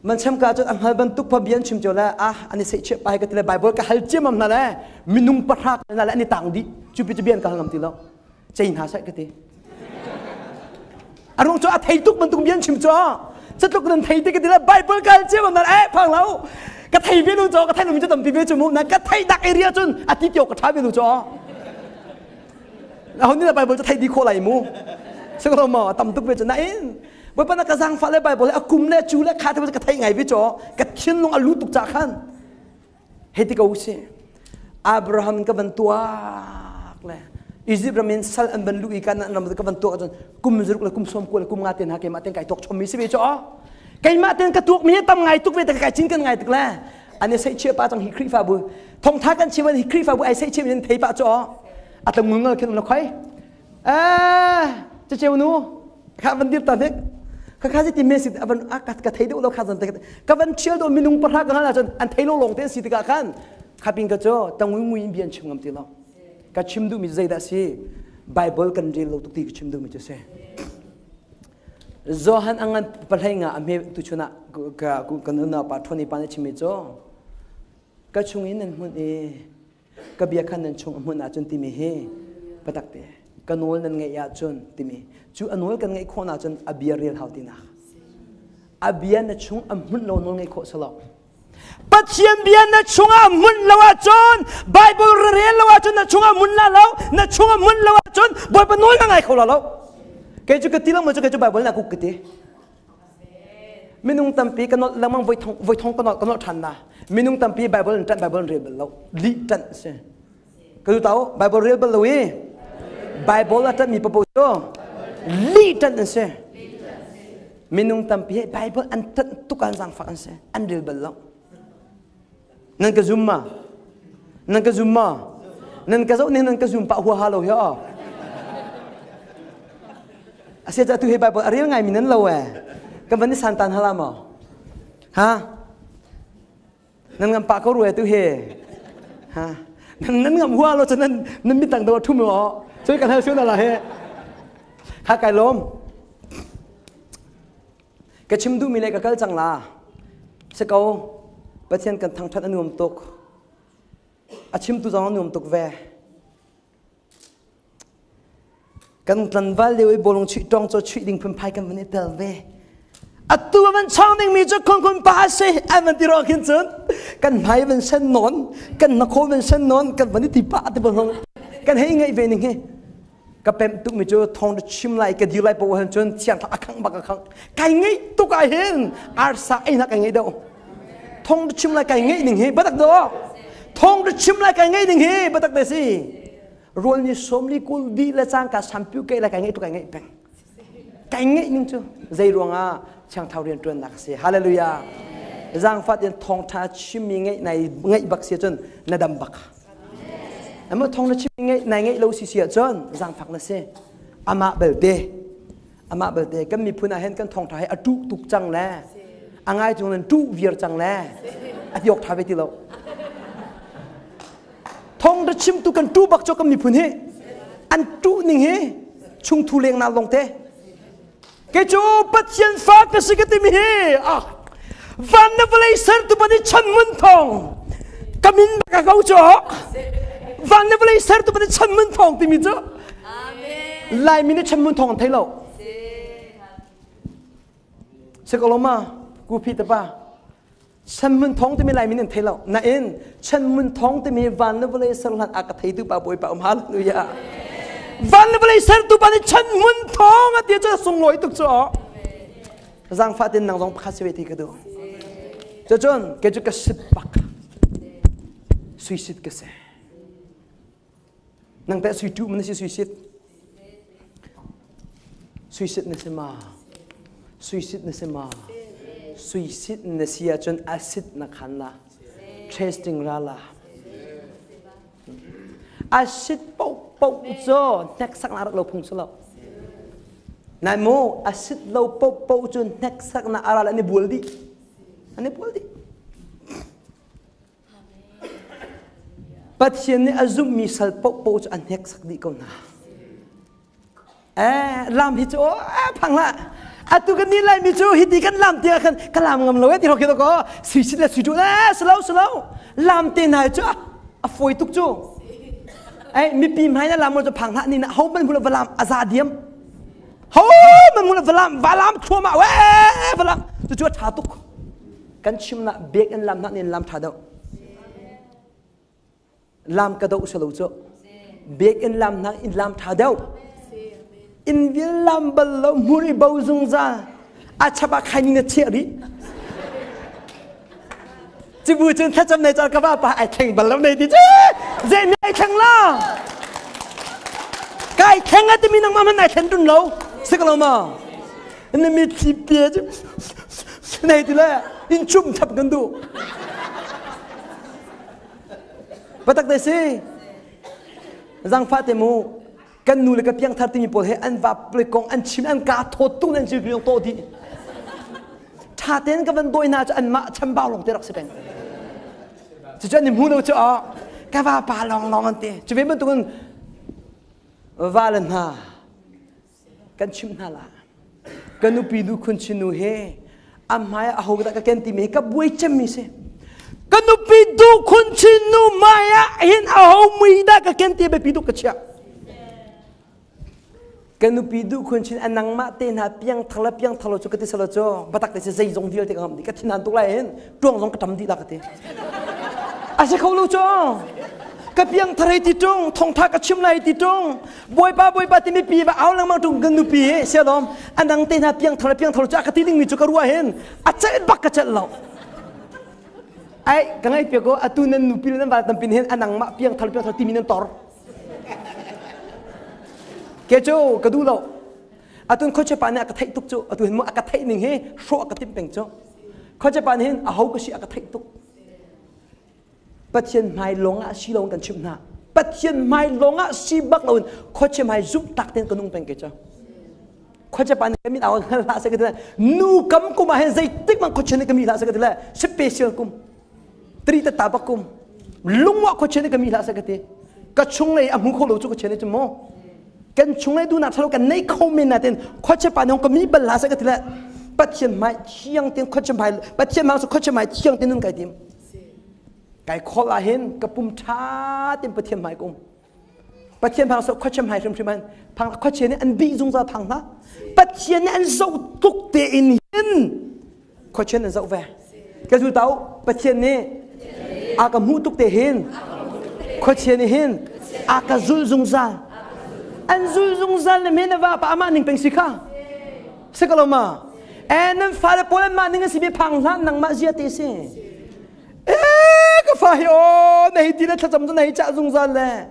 [SPEAKER 1] man cham ka cho hal ban tuk pa bian chim cho la ani se che pai ka tila Bible ka hal chim am na le minung pathak na le ani tang di chupi bian ka ngam ti lo chain ha sa ka ti arung cho thai tuk man tuk bian chim cho chất lúcนั้นthai te ka tila Bible ka hal chim am na phang lo ka thai bian lu cho ka thai lu mi cho tam ti be chu mu na ka thai dak area chun ati tyo ka tha bian lu cho hôm nay là Bible cho thầy đi khô lại mu, sao có mà tầm tục về chỗ này, bởi vì nó cái giang phát lên Bible là cùng lên chú lên khai theo cái thầy ngày với chỗ cái thiên long alu tục trả khăn, hết thì câu gì, Abraham cái vấn tua, Egypt mình sal anh vấn lui cái làm cái vấn tua rồi, cùng giúp là cùng xóm là cùng ngã tiền hạ cái mã tiền cái tuộc cho mình sẽ về chỗ, cái mã tiền cái tuộc mình tầm ngày tuộc về cái chín cái ngày tức là, anh ấy sẽ chia ba trong hikri pha bu, thông thác anh chia bên hikri pha bu anh sẽ chia bên thầy ba chỗ atau mengal kita nak koi, cecau nu, kawan dia tadi, kakak si timnya si, aban kat thai tu lo kawan tadi, kawan cil tu minung perhak kan lah, an thai lo long ten si tiga kan, kaping kaco, tangui mui bian cungam ti lo, kacim tu mizai dah si, Bible kan dia lo tu ti kacim tu macam se, Zohan angan perhai ngah amhe tu cuna kan na patroni pane cimizo, kacungin nan mun kabiakan nan chung Hmun chun timi he patak te kanol nan ngai ya chun timi chu anol kan ngai khona chun abia real hautina abia na chung Hmun lo nol ngai kho salo Pathian bia na chung Hmun lawa chun Bible real lawa chun na chung Hmun la lo na chung Hmun lawa chun boy pa nol ngai kho lo ke chu ka tilang mo chu ke chu Bible na ku kiti minung tampi kanol lamang voi thong kanol than na minung tampi Bible tan Bible real lo li tan se ka tahu Bible real lo we Bible atan mi papo to li tan se minung tampi Bible an tan tukan sang fa se an real lo nan ka Zumhma nan ka zo nan ka Zumhma hua halo ya asia jatuh he Bible real ngai minan lo we ka bani santan halama ha nan ngam pa ko ruai tu he ha nan ngam hua lo chanan nan mi tang do thum lo choi kan ha siu na la he ha kai lom ka chim du mi le ka kal chang la se ko Pathian kan thang that anuam tok a chim tu jang anuam tok ve kan tlan val le bolong chi tong cho chi ding phum phai kan bani tel ve อัตัวมันช่องนึงมีจุดคนป้าเสียอันมันที่รอขึ้นจนกันไม่เป็นเส้นนอนกันนักโคเป็นเส้นนอนกันวันนี้ที่ป้าที่บนห้องกันให้ไงเวนิงเฮก็เป็นตุกมีจุดทองชิมไหลกันดีไหลปวดจนเสียงทักขังบักขังไก่ไงตุกไอเห็นอาร์ซ่าไอ้นักไก่ไงเดียวทองชิมไหลไก่ไงหนึ่งเฮบัดดอทองชิมไหลไก่ไงหนึ่งเฮบัดเดสิรวนนี้สมลีกุลดีและจางกับสัมพิวไก่ละไก่ไงตุกไก่ไงเป็นไก่ไงหนึ่งจุดใจรวงอ่ะช่างเท่าเรียนตัวนักเสียฮาเลลูยาจางฟัดยันทองทัชชิมไงในไงบักเสียจนนาดำบักแต่เมื่อทองทัชชิมไงในไงเราเสียจนจางฟักนั่นเสียอามาเบลเดก็มีพูดเห็นกันทองทัยอดุตุกจังแน่อ่างไงตรงนั้นดุเวียร์จังแน่อธิยกทาไปที่เราทองทัชชิมตุกันดุบักจก็มีพูดเห็นอันดุหนึ่งเฮชุงทุเรียงนาลงเตแกจูปัจจัยฟ้าก็สิ่งที่มีวันนั้นเวลาเสร็จตัวนี้ฉันมุ่งทองกำมินบักเขาจ่อวันนั้นเวลาเสร็จตัวนี้ฉันมุ่งทองที่มีจ่อลายมินฉันมุ่งทองไทยเราสกลมากูพิจารณาฉันมุ่งทองที่มีลายมินไทยเรานั่นเองฉันมุ่งทองที่มีวันนั้นเวลาเสร็จแล้วอากาศไทยตัวป่าบอยป่าฮาเลลูยาวันนี้เวลาเสร็จตัวนี้ฉันมุ่งทองอ่ะเดี๋ยวจะส่งลอยตุกจ่อร่างฟ้าเดินนั่งร้องพระสิเวทีกันดูจนแกจะกระสิบปักสุยสิทธิ์กระเสนั่งแต่สุยจูมันนี่สุยสิทธิ์นี่เสมาสุยสิทธิ์นี่เสมาสุยสิทธิ์นี่เสียจนอาสิทธิ์นักขันละ testing ละละอาสิทธิ์ปุ๊บจ่อนักสักนาเราพงศเรานายโมอาสิทธิ์เราปุ๊บจนนักสักนาอะไรนี่บุลดีอันนี้พูดดิปัจจัยนี้อาจุมีสัลปปจอันเฮกสักดีก่อนนะลามฮิโจพังละตุกันนี่เลยมิโจฮิดีกันลามเตียกันกันลามงำเลยที่เราคิดว่าก็สุยสิละสุยจูสลาวลามเตียนายจ้ะฟอยตุกโจมีปีใหม่นะลามมันจะพังละนี่นะเขาเป็นบุรุษลามอาซาเดียมเขาเป็นบุรุษลามชัวมาลามจะชัวชาตุกกันชิมนะเบกอันลำนักเนี่ยลำชาดาวลำกระโดดสโลโจเบกอันลำนักอินลำชาดาวอินวิลลำบลลมุริบาวซุงซาอาชบะใครนี่เนี่ยเชียริจิบูจนถ้าจำในจอกระบะปะไอแข่งบลลในดิเจเจมีไอแข่งล่ะไก่แข่งอาจจะมีน้องมามันไอแข่งดุนเราสักเรามาอันนี้มีทีเปียจในที่แรกอินชุ่มทับกันดูบัดตักเดซี่จังฟ้าเตมูกันนูเลกับยังทัดที่มีโปรเฮอันว่าเปลือกองอันชิมอันกาโทตุนันจิกยองโตดีชาเต้นกับมันโดยน่าจะอันมาชัมบ่าวลงเตรักเสด็จจะนี่มูเราจะอ๋อกะว่าปาลองอันเตจะเป็นตัวกันวาเลนฮากันชิมนาลากันนูปีดูคนชินูเฮอามาอยากได้กันที่มีกับวัยจำมีเสกันนูปีดูคนชินูมาอยากเห็นเอาไม่ได้กันที่ไปปีดูกันเชียกันนูปีดูคนชินอันนังมาเตนหาเพียงทะเลจุกติสลโจบัตักเตเซย์จงเดียวที่เขาดีกันที่นั่นตุลาเห็นดวงจงกระทำดีละกันที่อาจจะเขารู้จ้องกับเพียงทะเลที่จงทองทักกับชิมไหลที่จงบอยป้าที่มีปีว่าเอาลังมาตรงกันนูปีเสียดอมอันนังเตนหาเพียงทะเลจุกติดิ้งมีจุกรัวเห็นอาจจะบักกระเจ็ดเราไอ้กังไอ้เปียกก็ตุนันนูปีนั้นว่าตั้งปีเห็นอันนังมาเพียงทะเลที่มีนันตอร์เกจูกระดูเราตุนเขาจะปานเนี่ยกระไทตุกจูตุนเห็นมั้ยกระไทหนึ่งเฮโชกระติมเป็งจูเขาจะปานเห็นเขาก็ชีกระไทตุกปัจจัยไม่ลงชีลงกันชิมนาปัจจัยไม่ลงชีบักเราเขาจะไม่จุบตักเต็นกันนุ่งเป็งเกจูเขาจะปานเนี่ยมีเอาลาสักทีละนูกัมกุมาเห็นใจติ๊กมันเขาจะเนี่ยก็มีลาสักทีละสเปเชียลกุมตรีตตาบักกุมลุงว่าเขาจะเนี่ยก็มีลาสักทีก็ชงเลยอามุขเราจุกเขาจะเนี่ยจะโมกันช่วงนี้ดูนักทะเลาะกันในคอมเมนต์นั่นเองข้อจะปานองก็มีบรรลัยสักทีละปัจจัยไม่เที่ยงเต็มข้อจะไม่ปัจจัยมาสุข้อจะไม่เที่ยงเต็มนั่นไก่เต็มไก่ข้อละเห็นกับปุ่มชาเต็มปัจจัยไม่กุมปัจจัยพังสุข้อจะไม่ทำใช่ไหมพังข้อจะเนี่ยอันบีจงจะพังนะปัจจัยเนี่ยอันโซ่ตุกเตอินเห็น question zau ve cái du tàu Pathian nè cái mu tuk te hin question hin cái zul zung zal anh zul zung zal này mình va pa ma ning peng sikha sẽ có mà anh nên phải là bố mà ning si bị phang lan nang ma zia te se cái phải ô này đi là thật chậm này cha zung zal lệ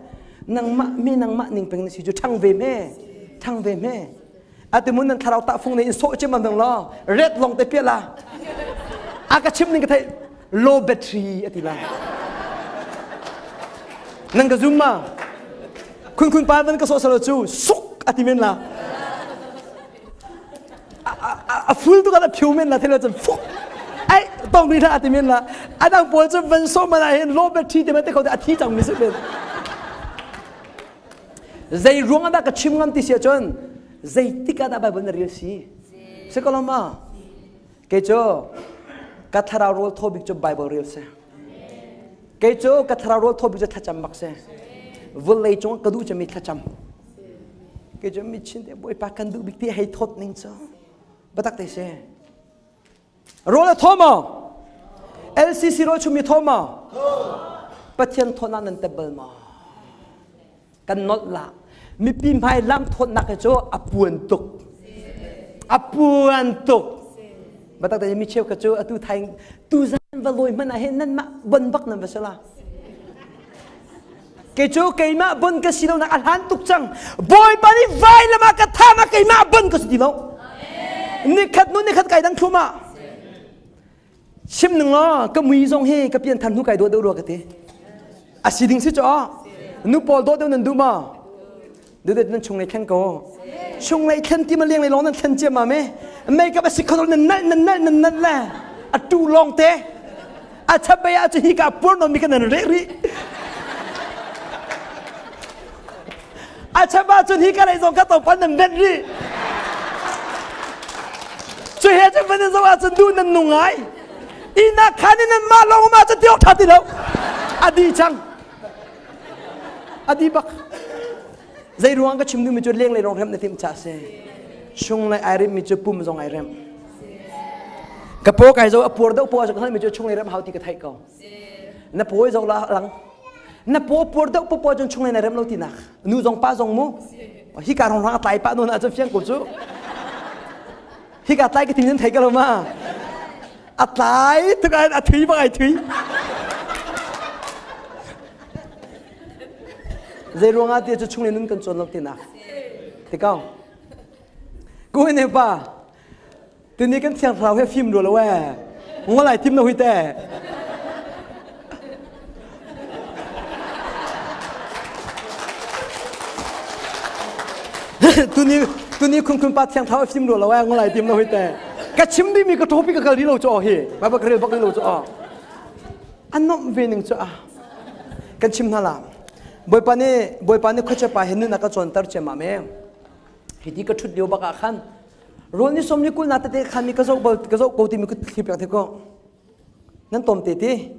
[SPEAKER 1] nang ma ning peng si ju thang về mẹ tụi muốn Thlarau tạ phong này số chứ mà đừng lo red long tới biết là cái chip này cái thấy low battery thì là nâng cái zoom mà kun pa vẫn cái số số chú súc thì mình là full tôi cái phiêu mình là thế là chân phúc ai tông đi ra thì mình là đang bồi cho vẫn số mà này low battery thì mình thấy có thể thi chẳng mình sẽ biết dây ruộng ada cái chim ngâm thì sẽ chọn dây tích ada bài vấn đề gì sẽ có làm mà cái chỗ cái Thlarau roll thôi bị cho Bible real se cái chỗ cái Thlarau roll thôi bị cho thắt chăm mặc se vừa lấy chúng cái đu cho mình thắt chăm cái chỗ mình chín để bôi bạc cần đu bị hay thốt nên sao bắt tắc thế se roll là thôi mà LCC roll cho mình thôi mà Pathian thôn anh table mà kan not la mi pim hai lam thon nak cho apuan tuk batak ta mi cheu ka cho atu thang tu zan va loi man a hen nan ma bon bak nan vasala ke cho ke ma bon ka silo nak alhan tuk chang boy bani vai lama ka tha ma ke ma bon ka silo ni khat kai dang thuma sim nang lo ka mui jong he ka pian than hu kai do do ka te a siding si cho nu pol do nan du ma du de nan chung nei khan ko chung nei khan ti ma liang nei long nan khan che ma me me ka ba sik khol nan la a tu long te a cha ba ya chi ka por no mi kan nan re ri a cha ba chu hi ka nei zong ka to pan nan ben ri chu he cha ban zo a chu du nan nu ngai ina khan nan ma long ma cha tiok tha ti lo adi chang adi bak zai ruang ka chimnu mi chu leng le rong rem na tim cha se chung lai ai rem mi chu pum zong ai rem ka po kai zo apur da po zo kan mi chu chung lai rem hau ti ka thai ko na po zo la lang na po por da po po jong chung lai na rem lo ti nak nu zong pa zong mu hi ka rong rang tai pa no na chu fiang ko chu hi ka tai ka tin thai ka lo ma a tai tu ka a thui ba ai thui dây ruộng ati cho chung lên nun cần chọn lộc tiền à, thì cao, cô này pa, từ nay cần xem phim phim rồi là vậy, ngó lại tim nó huy tệ, từ nay kun pa xem phim rồi là vậy, ngó lại tim nó huy tệ, cái chim đi mi cái topi cái đi lâu cho hi, bà cái đi lâu cho, anh nộp về những cho, cái chim nào làm boy pane khocha pa henu naka chontar chema me hidi ka thut dio baka khan rol ni somni kul nata te khami ka zo ko ti mi ku khipya the ko nan tom te ti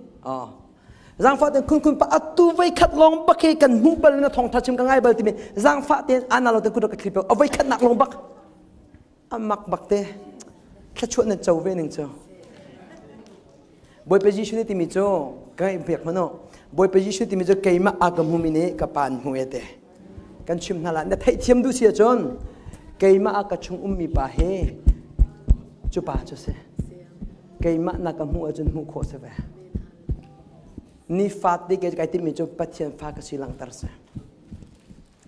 [SPEAKER 1] zang fa te kun pa atu vai khat long bakhe kan mu bal na thong thachim ka ngai bal ti me zang fa te analo te ku ka khipya avai khat nak long bak amak bakte thachot na chau ve ning cho boy position ti mi cho kai pek mano boy position ti mi jo keima agam humine ka pan huete kan chim hala na thai thiam du sia chon keima aka chung ummi pa he chu pa chu se keima na ka mu ajun mu kho se ba ni fat de ke kai ti mi jo Pathian fa ka silang tar se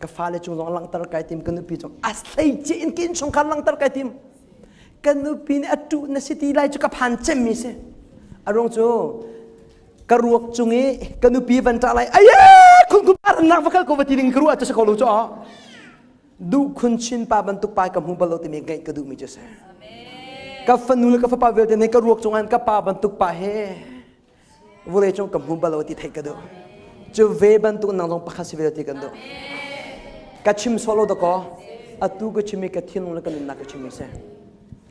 [SPEAKER 1] ka fa le chung long lang tar kai tim kan pi chong aslai che in kin chung kan lang tar kai tim kan pi ne atu na city lai chu ka phan chem mi se arong chu ka ruak chungi kanu pi van ta lai aya kun par nak vakal ko vati ring kru ata sa ko lo cho du khun chin pa ban tuk pa ka mu balo ti me gai ka du mi je sa ka fanul ka fa pa vel te ne ka ruak chungan ka pa ban tuk pa he vole chong ka mu balo ti thai ka do chu ve ban tuk nang long pa khasi vel ti kan do ka chim solo do ko atu ko chimi ka thin la ka na ka chimi se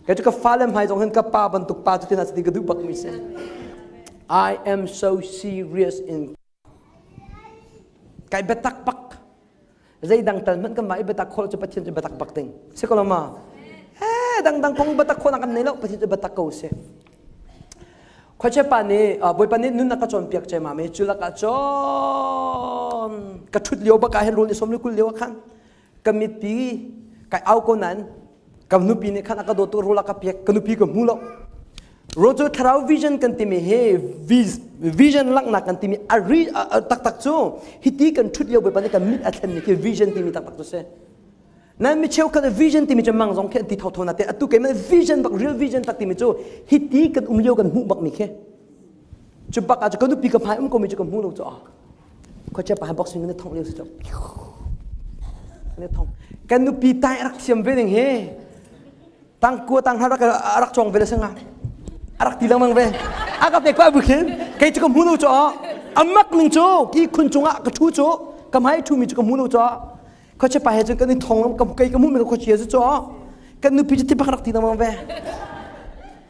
[SPEAKER 1] ka chu ka falem hai jong hen ka pa ban tuk pa chu ti na ti ka du bak mi se I am so serious in kai betak pak zai dang tal man ka mai betak khol chu Pathian chu betak pak ting se ko ma ดังกงบัตรคนนักนี่แล้วปฏิจจบัตรเก่าเสียข้าเชื่อปานี่บอยปานี่นุ่นนักกระจนเปียกใจมาไม่จุลกระจนกระชุดเลี้ยวบักการรู้ในสมฤทธิ์กุลเลี้ยวขันกำมิปีกเอาคนนั้นกำนุปีนี่ขันนักกระโดดตัวรู้ลักเปียกกำนุปีกับหูแล้วเราจะทราบวิชั่นกันที่มีวิชั่นลักนักกันที่มีอะไรตักจู่ฮิตกันชุดเลี้ยวบอยปานี่กันมิดอัตนี่คือวิชั่นที่มีตักจู่เสียนั่นไม่เชื่อกันวิชั่นที่มีจะมั่งสองแค่ที่เท่านั้นแต่ตุกเองมันวิชั่นบัก real vision ตักที่มีจู่ฮิตกันเลี้ยวกันหูบักมีแค่จุดบักอาจจะกันดูปีกับหายก็มีจุดกับหูเราจู่เขาจะไปหาบ็อกซิ่งกันในท้องเลี้ยวสุดจู่ในท้องกันดูปีตายรักเสียมเวงเฮตั้งกลัวตั้งหารักจองเวลาสังหารักตีลังมังเวอากาศเด็กว่าบุคินใครจุดกับหูเราจู่อามักหนึ่งจู่กี่คนจงอ่ะกระชูจู่กับหายชูมีจุดกับหูเราจู่เขาจะไปให้จนกันในท้องกับไก่กับมุ้งมันก็เขาเชียร์จู่กันดูปีจะที่พักรักตีลังมังเว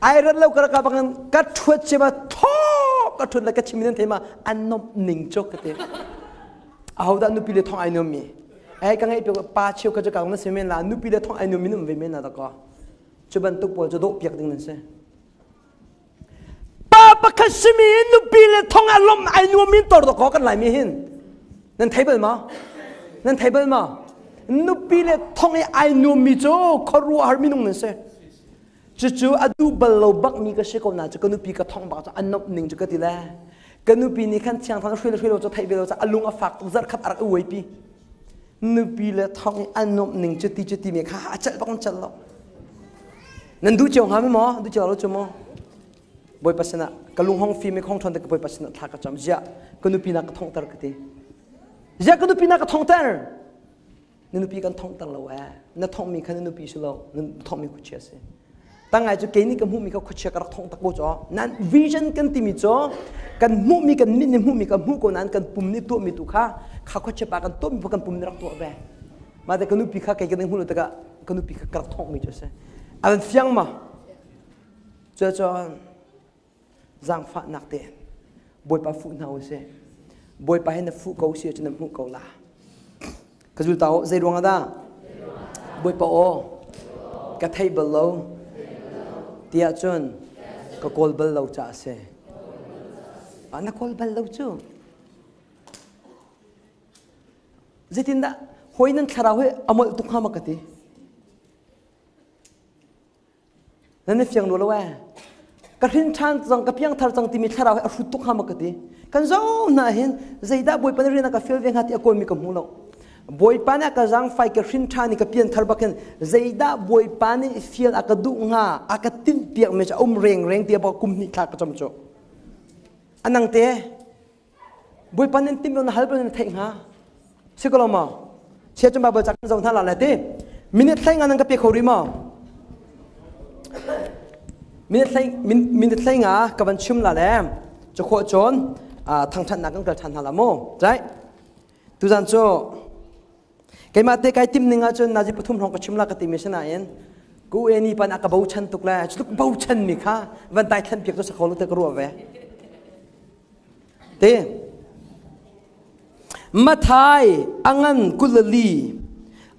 [SPEAKER 1] ไอ้เรื่องเรากระกับกันกัดชวดเชื่อท้อก็ทุนแล้วก็ชิมินันเทมาอันนบหนึ่งจกกันเถอะเอาแต่นุปีเลทองไอ้นมีไอ้กังไอ้เปียกป้าเชี่ยวก็จะกางนั่นเสียเมนละนุปีเลทองไอ้นมีนุ่มเวเมนละตะก็จะบรรทุกปวดจะโดดเปียกดึงนั่นเสียป้าปักชิมินุปีเลทองอารมณ์ไอ้นมีตัวตะก็กันหลายมีหินนั่นเทเบิลมานุปีเลทองไอ้นมีโจ้ขรัวฮาร์มินุ่งนั่นเสียจู่ๆอดูบลบักมีก็เชื่อคนน่ะจะกันนุปีก็ท่องบักจะอันนบหนึ่งจะก็ตีแลกันนุปีนี่ขันเชียงทางช่วยเราจะไทยเราจะอลุงอฟักตุกจัดขัดอะไรอวยปีนุปีเลยท่องอันนบหนึ่งจะตีเมียข้าจัดบักจัดแล้วนั่นดูเจ้าหาไม่หมอดูเจ้าเราจะหมอบอยปัสนะกันลุงห้องฟิล์มห้องทนแต่ก็บอยปัสนะทักกระจำจ้ะกันนุปีนักท่องตระกตีจ้ะกันนุปีนักท่องตระนั่นนุปีกันท่องตระแล้วนั่นท่องมีขันนุปีสุดแล้วนั่นท่องมีกุศลเสียตั้งไงจะเกณฑ์นี่กันมุมีก็คุยกันรักทองตะโกจ่อนั่นวิชั่นกันที่มีจ่อกันมุมีกันมินมุมีกันมุคนนั้นกันปุ่มนี่ตัวมีตัวข้าคุยปากันตัวมีพวกกันปุ่มนี่รักตัวแบมาแต่กันนุปีข้าเกย์กันหุ่นแต่กันนุปีข้ารักทองมีจ่อเสียอันเฟียงมาจ่อจังฟ้านักเตะบอยปาฟุนเอาเสียบอยปาให้นักฟุเขาเสียจนนักฟุเขาละก็จุดเต่าใจดวงอะไรบอยปาโอกระเทยเบลโลเดียจนก็โกลเบลเราจ่าเสียอันนั้นโกลเบลเราจู่เจตินดาหอยนั้นคาราเฮอมอตุกข้ามากตินั่นเฟียงดูแล้วกระถิ่นชันจังกับยังทาร์จังที่มีคาราเฮอฟุตุกข้ามากติกันเจ้าหน้าเห็นใจดาบอยปนเรียนกับฟิลเวงหัดอากลมีกับหูเราบอยปานี่ก็จังไฟกระถิ่นชันนี่กับเพียงทาร์บักเห็นใจดาบอยปานี่ฟิลอากาดุงาอากาตินเปียกไม่ใช่เร่งเตียบอกกุมนี่ขากระจำโจอันนั้นเตะบอยปานี่ติมมันฮัลเป็นเท่งฮะสิกลมาเชื่อจนบาบจากจังท่าละเตะมินิเท่งอันนั้นก็เปียกเขาริมามินิเท่งอ่ะกับวันชุ่มละแหลมจะโคจรทางชันนักกันกระชันฮาละโมใช่ทุจันโจใครมาเตะใครติมหนึ่งอ่ะจนนาจิปทุมห้องกระชุ่มละกติมิชนะเองกูเอ็นี่ปันอากาบูชันตุกแล้วจุดบูชันมีค่ะวันใดท่านเปียกตัวสักคนรู้แต่ก็รู้ว่าเตะมาไทยอังันกุลลี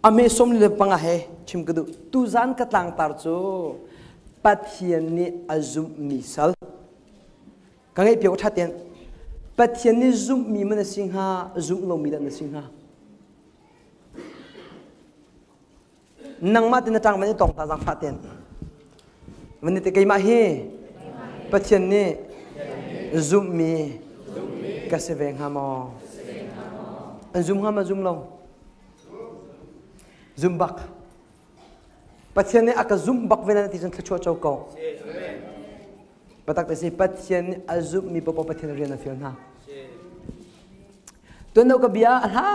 [SPEAKER 1] อเมซอมลีปังอาเฮชิมกระดูตุจันกระตังตาร์โจปัทเฮียนี่อาซุมมิสัลกังไงเปียกทัดเตียนปัทเฮียนี่ซุมมีมันสิงหาซุมโลมีดันสิงหานังมาตินจังมันนี่ตองตาจังฟาเตียนมันนี่ตะไกมาเฮปัทเฮียนี่ซุมมีกษเวงหามออันซุมหามาซุมโลซุมบักปัจจัยนี้อาจจะซุ่มบักเวลาที่ฉันชั่วเจ้าเก่าปัจจัยนี้ปัจจัยนี้อาซุ่มมีปปปัจจัยเรียนฟิลน่ะตัวนั้นก็เบียร์ฮะ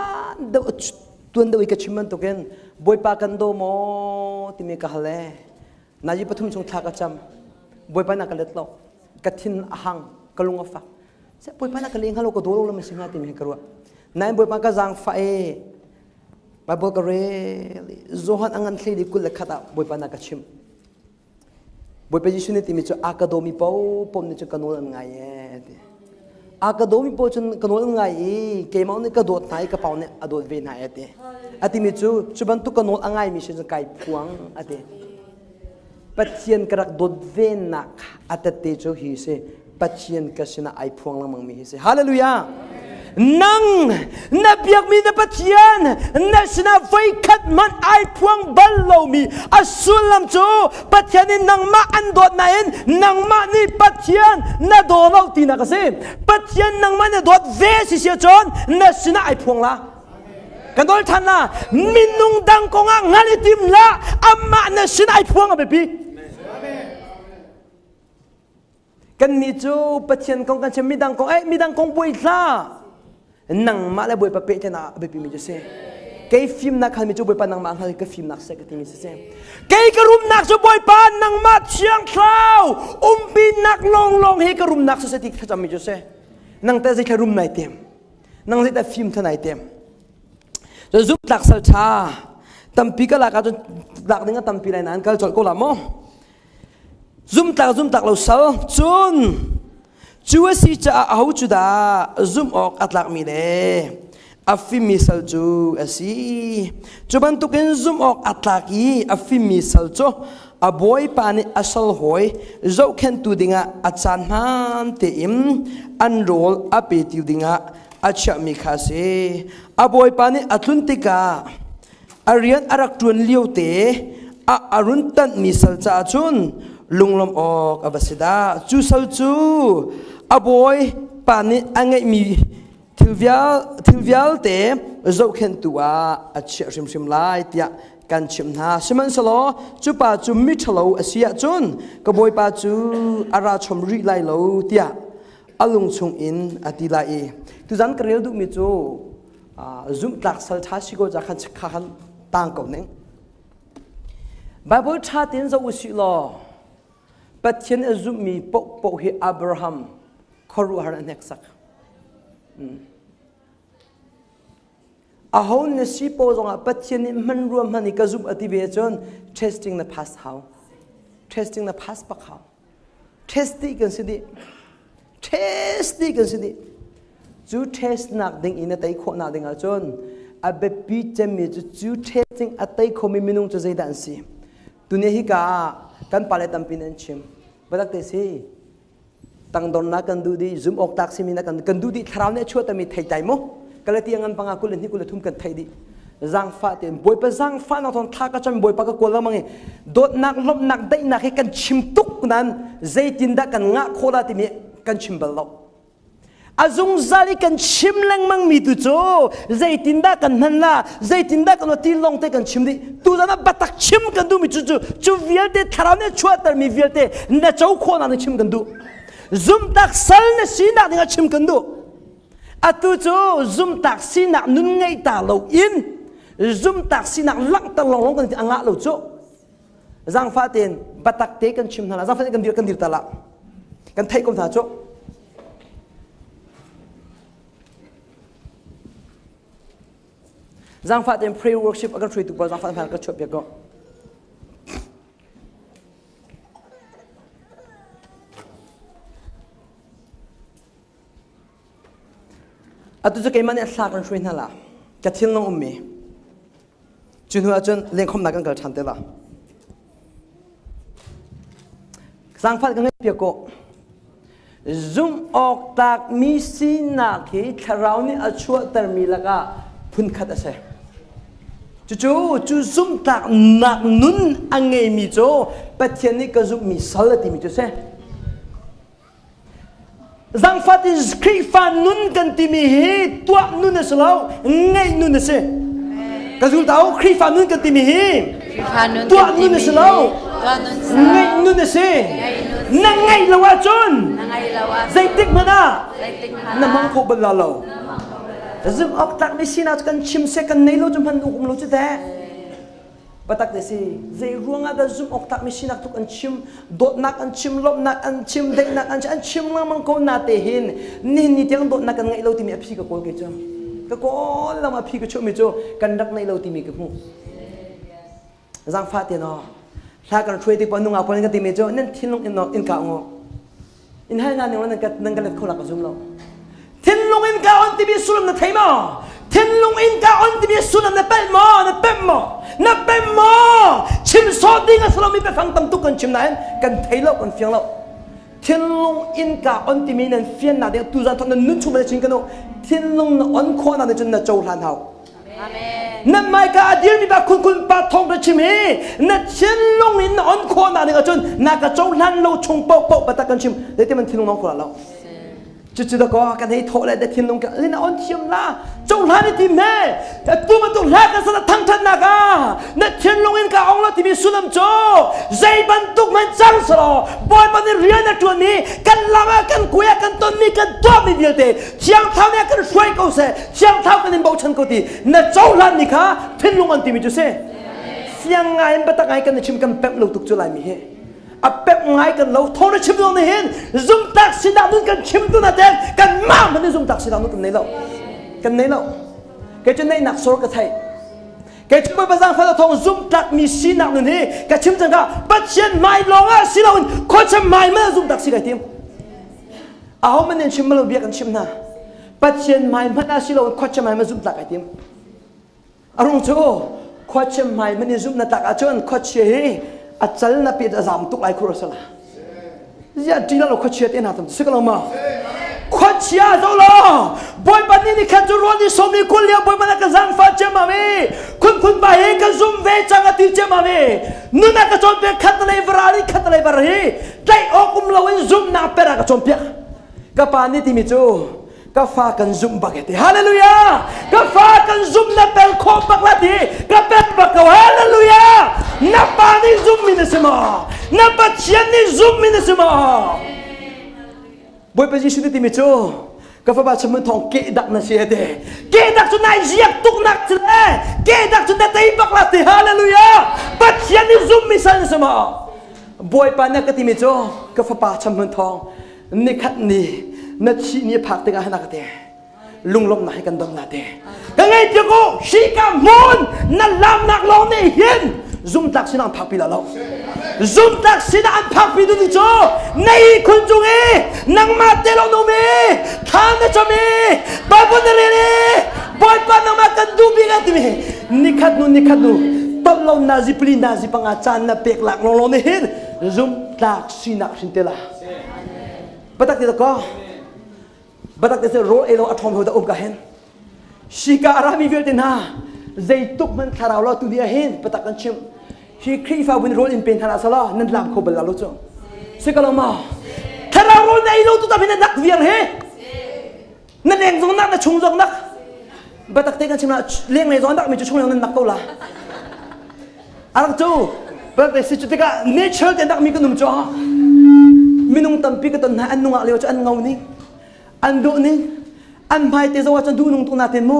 [SPEAKER 1] ตัวนั้นอีกชิมันตัวกันบอยปากันโดโมที่มีกะฮะเล่นาจิปทุมชงทักจำบอยปานักเล็ดโลกระทินหังกะลุงอฟักเสบอยปานักเลี้ยงฮัลโหลก็ดูโลแล้วมันสิงหาที่มีกระรัวนายบอยปากะจังไฟไปบอกกันเลยโจฮันอังกันที่ดีกุลเล็กขดาบอยปานักชิมบอยไปยิชุนี่ที่มีจุอากาโดมีปูปมนี่จุกันโนนไงอากาโดมีปูจุกันโนนไงเกมเอาเนี่ยกระโดดไหนกระเป๋าเนี่ยอโดดเวนไหนที่มีจุบันตุกันโนนอังไงมีเช่นไก่พวงที่ Pathian karak dot venak atate jo hi se Pathian kasina ai phuang lang mang mi hi se hallelujah nang na biak mi na Pathian na sina vai khat man ai phuang bal lo mi asulam cho Pathian in nang ma an dot na in nang ma ni Pathian na do lo ti na ka se Pathian nang ma na dot ve si sia chon na sina ai phuang la kan dol than na minung dang ko nga ngani tim la amma na sina ai phuang a be pi kan mi chu Pathian kong kan chemi dang kong mi dang kong boi la nang ma la boi pa pe na be pi mi se kai film na khan mi chu boi pa nang ma khan ka film nak se ka ti mi se kai ka rum nak chu boi pa nang ma chiang thlau pi nak long he ka rum nak se ti ka cham mi se nang ta zai ka rum nai tem nang zai ta film tha nai tem zo zup tak sal cha tampi ka la ka chu lak ding tampi lai nan kal chol ko la mo zoom tak lo sal chun chua si cha au chu da zoom ok atlak mi le afi mi sal chu asi chuban tu ken zoom ok atlaki afi mi sal cho a boy pani asal hoi zo khen tu dinga achan man te im unroll ape ti dinga acha mi khase a boy pani atluntika arian arak tun liu te a arun tan mi sal cha chun lunglom ok abasida chu sal chu aboy pani angai mi thilvial te zo khen tua a che rim lai tia kan chim na siman salo chu pa chu mi thalo asia chun ka boy pa chu ara chom ri lai lo tia alung chung in atilai tu jan krel du mi chu zum tak sal tha si go ja khan tang ko neng Bible tha tin zo usi lo Pathian Zumhmi pok hi Abraham khoru har neksak a hon ne si po zonga Pathian man ruam hani ka zum ati be chon testing the past how testing the past pak how testing kan sidi chu test nak ding ina tai kho na ding a chon a be pi chemi chu testing atai kho mi minung chu zai dan si tune hi ka kan paletam pinan chim badak te si tang don na kan du di zoom ok tak si mi na kan du di Thlarau ne chua ta mi thai tai mo kalati angan panga kul ni kul thum kan thai di zang fa te boy pa zang fa na thon tha ka cham boy pa ka kol mangi dot nak lop nak dai nak he kan chim tuk nan zaitin da kan nga khola ti mi kan chim bal lo azung zali kan chim lang mang mi tu cho zaitin da kan nan la zaitin da kan ti long te kan chim di tu da na batak chim kan du mi chu vial te Thlarau ne chua tar mi vial te na chau kho na chim kan du zum tak sal ne si na dinga chim kan du atu cho zum tak si na nun ngai ta lo in zum tak si na lak ta long kan anga lo cho zang fa ten batak te kan chim na la zang fa kan dir ta la kan thai kom tha cho Zang fa ten pray worship agar three tu pa zang fa ka chop ya go atu je kai mane thla kan three na la ka thil nong ummi chun hu achon leng khom na kan kal than te la zang fa kan ngai ko zoom ok tak mi si na ki Thlarau ni achua tar mi laka phun khat ase chu zoom tak nak nun angai mi cho Pathian ni ka zoom mi salati mi cho se zang fat is kri fa nun kan ti mi hi tua nun se lo ngai nun se ka zul tau kri fa nun kan ti mi hi tua nun se lo ngai nun se na ngai lawa chon zai tik mana na mang ko bala lo zoom ok tak mi sina kan chim se kan nei lo chum han ukum lo chute batak de si zai ruanga da zoom ok tak mi sina tu kan chim dot nak an chim lop nak an chim dek nak an chim lang mang ko na te hin ni tiang dot nak kan ngai lo ti mi aphi ka kol ke cham ka kol la ma phi ka chu mi chu kan dak nei lo ti mi ka mu zang fa te no tha kan thrui ti pa nu nga pon ka ti mi chu nen thin long in ka ngo in hai na ne wan ka nang ka let khola ka zoom lo Tin long in ka on ti bi sulum na thai mo thiên lung in ka on ti mi sunam na pe mo chim so ding aslo mi pe phang tam tu kan chim nan kan thailo kan fiang lo thiên lung in ka on ti mi nan fian na de tu za thon nun chu ma chin kan no thiên lung na on kho na de chen na chou lan hao amen nan mai ka adir mi ba kun pa thong da chim he na thiên lung in on kho na de ka chun na ka chou lan lo chung pok ba ta kan chim de te man thiên lung nong kho la loจุดๆก็กันให้โทษเลยแต่ทิ้งลงกันนี่นะอันเทียมละจงหาในทีมแม่แต่ตัวมันต้องแลกกันสนับทั้งทันนักอ่ะนั่นทิ้งลงอินกับองค์ละที่มีสุนัมโจใจบรรทุกมันจังสระบอยมันเรียนในตัวนี้กันลากันคุยกันต้นมีกันตัวมีเดียวเดียวเชียงเท้าเนี่ยกันช่วยเขาเสียเชียงเท้ากันเป็นเบาชันเขาทีนั่นจงหานี่ค่ะทิ้งลงอันที่มีจุดเสียเสียงไงมันตะไงกันในชิมกันแป๊บเราตุกจุลายมีเหตุอับเป็ดไงกันเราโทรชิมตัวนี้เห็นซุ่มตักสิดานุนกันชิมตัวนั้นเองกันมามันได้ซุ่มตักสิดานุนกันไหนเราแกจะในหนักโซลกันไทยแกจะไปภาษาฝรั่งทองซุ่มตักมีสีหนักนึงเฮ้แกชิมจังก็ปัจเจียนไม่ลงอ่ะสิเราคนจะไม่มาซุ่มตักสิไก่ทีมเอามันเนี่ยชิมมาเราเบียกันชิมนะปัจเจียนไม่มาสิเราคนจะไม่มาซุ่มตักไก่ทีมอารมณ์โจ้คนจะไม่มันเนี่ยซุ่มนักตักอาจารย์คนเชี่ยอาจารย์นับปีจะสามตุกไอคุรสละอย่าจีน่าเราขวดเชียร์เต้นหาทำสิ่งเรามาขวดเชียร์เจ้าล้อบอยปันนี่ขัดจุรวันนี่สมนี่คุณเลี้ยบอยปันนักจังฟ้าเจ้ามาเมคุณไปเฮกันซุ่มเวจังอาทิตย์เจ้ามาเมนู่นนักจอมเปียขัดอะไรบรารีขัดอะไรบรารีได้ออกกุมเราเองซุ่มนักเปรักจอมเปียกับปานนี่ที่มิจูก็ฟ้ากันซุ่มบักเตฮาเลลูยาก็ฟ้ากันซุ่มนับเป็นโคบักละทีก็เป็นบักฮาเลลูยานับปานี่ซุ่มมินสมานับปัจเจียนนี่ซุ่มมินสมาบอยไปยิสุที่มิจูก็ฟ้าบาชมันทองเกดักนั่นเสียเดเกดักจนนายเยียบตุกนักจะเลยเกดักจนได้ตีบักละทีฮาเลลูยาปัจเจียนนี่ซุ่มมินสมาบอยปานักที่มิจูก็ฟ้าบาชมันทองนี่ขัดนี่นัดชีนี่พักตั้งแต่นักเตะลุงลงไหนกันดงนัดเตะก็ไงเจ้ากูชีกามุนนั่นลำนักลงนี่เห็นซุ่มตักสินันพักปีละเราซุ่มตักสินันพักปีดูดิโจในคุณจุงเอนังมาเตลโนเมทานเนจมีบาบุนเรนีบอยปานังมากันดูบิกันที่มีนิคัดนูตบเรานาซิปลีนาซิปังอาจารย์นับเปกหลักลงนี่เห็นซุ่มตักสินักสินเตล่าปะตักที่ตะก็บัดแต่โรเอโลอัฐมหัวตะอุบกันเห็นชิกาอารามีเวลติน่าใจตุกมันทาราวเราตุเดียเห็นปะตักกันชิมชีครีฟ้าวินโรลินเป็นทาราสลานั่นลามโคเบลลาลุจงสิกาลมาทาราวในโลตุตาเป็นนักเวียนเฮนั่นเองจงนักนั่นชงจงนักบัดแต่กันชิมละเลี้ยงในจงนักมีจุดชงอย่างนั้นนักกูละอารักจูบัดแต่สิจุดที่ก็เนเชอร์แต่นักมีกันหนุ่มจ้ามีนุ่งตั้มปีกันตอนนั้นอันนุ่งอะไรวะจะอันเงานี่อันดูนี่อันไม่เตะว่าจะดูนุ่งตัวนาเต็มโม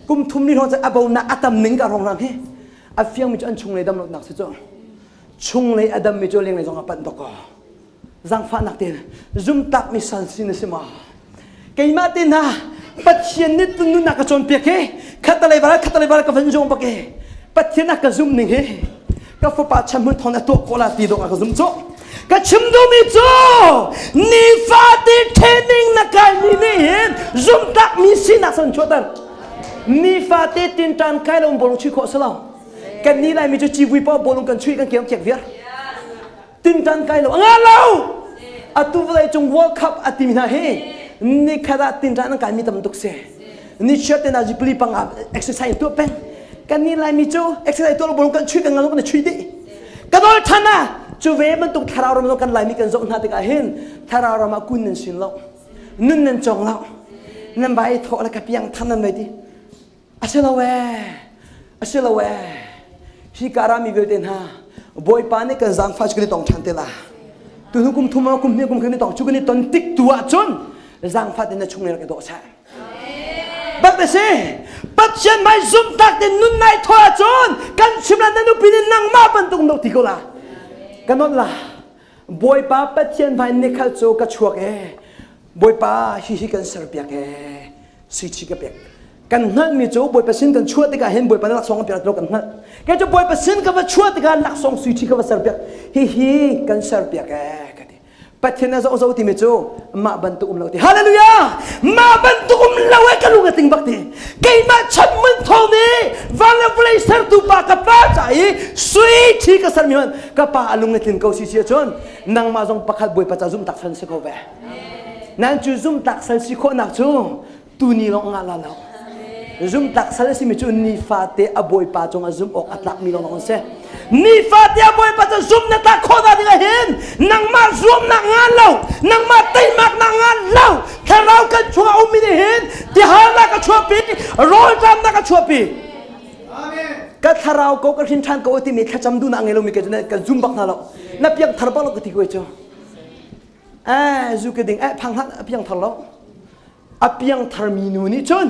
[SPEAKER 1] กุมทุ่มนี่เราจะอาบนาอัตมหนึ่งกับรองรังเฮอาเฟียงมีจะอันชงเลยดำหนักสุดจ้ะชงเลยอดัมมีจะเลี้ยงในจงอาปันตกจังฟ้านักเตะซุ่มตักมีสันสินสิมาเกี่ยมาเตนะปัจเจียนนิดตุนนักกระจนเปียกเฮขัดอะไรบ้างกับฟันจงปักเฮปัจเจียนนักกระซุ่มหนึ่งเฮก็ฟ้าป่าฉันมือทอนตัวโคลาตีดอกกระซุ่มจ้ะก็ชิมดูมิจูนี่ฟาติเทนิงนักการนี่เห็นซุ่มตักมีสินักสันชวตันนี่ฟาติตินตันใครลงบอลช่วยขอสลาวกันนี่ไรมีจะจีวีป้าบอลกันช่วยกันเกี่ยวเกี่ยวเวียตินตันใครลงงั้นเราอัตุวเลยจงวอลคัพอัติมินาเฮนี่ขนาดตินตันนักการมีตำตุกเสนี่เชื่อแต่นาจิปลีปังเอ็กซ์ไซส์ตัวเป็นกันนี่ไรมีจูเอ็กซ์ไซส์ตัวบอลกันช่วยกันงั้นเราก็จะช่วยดิกันโดยท่านนะจูเวมันตุกทาราวเรากันไหลมีกันส่งนาติกาเห็นทาราวเรามากุนนั่นสินเรานุ่นนั่นจงเรานั่นใบโถแล้วกับยังท่านนั่นไปดิอาเชลเวชิการามีเวลเดนฮาบอยปานนี่กันจังฟ้าชุกนี่ต้องชันเตล่าตุนุกุมทุ่มเรากุมเนี่ยกุมคืนนี่ต้องชุกนี่ตอนติ๊กตัวจนจังฟ้าเดนจะชงเนี่ยกันโดดใช่บัดเตสิปัจเจียนไม่ซุ่มตักเดนนุ่นในทัวจนกันชิมแล้วนั่นนุปีนี่นั่งมาบันตุงดอกติโกล่ากันนั่นล่ะบอยป้าปัจเจียนไปนี่ข้าโจกัชัวเอบอยป้าฮิกันเสิร์ฟเปียกสิชิกเปียกกันนั่นมีโจบอยปัจเจียนกันชัวติกาเห็นบอยป้าหลักสองกันเปียกตรงกันนั่นแกจะบอยปัจเจียนกันว่าชัวติกาหลักสองสิชิกันว่าเสิร์ฟเปียกฮิกันเสิร์ฟเปียกกันดิ ปัจเจนะโซติเมจูมาบันตุเราทีฮาเลลูยามาบันตุเราเอกลูกติงบักทีเกย์มาชัดมันทองนี้วันละวันละสักตุปากกับป้าใจสวยที่กษัตริย์มันกับป้าลุงในถิ่นเกาซีเซียชนนางมาจงประคัดบวยปัจจุบันตักสันสิโกเวนั่นจูซุ่มตักสันสิโกนักจูตูนีลงงาลาแล้วซุ่มตักสันสิมิจูนีฟาเตอบวยป้าจงซุ่มออกอัตลักมีลงน้องเสนี่ฟาเตียบอยปัจจุบันนักตาโคตรดีกันเห็นนังมาร่วมนักงานเรานังมาตีมักนักงานเราแค่เรากันชัวอุมิได้เห็นที่หานักชัวปีร้อยจำนักชัวปีก็ถ้าเราก็กระชินชันก็อุติมีแค่จำดูนักเงเรามีกันเนี่ยกันซุ่มบักนั่นเรานับยังทาร์บเราก็ที่กูเจอจูกระดิ่งพังหัดยังทาร์เรายังทาร์มีนูนี่จน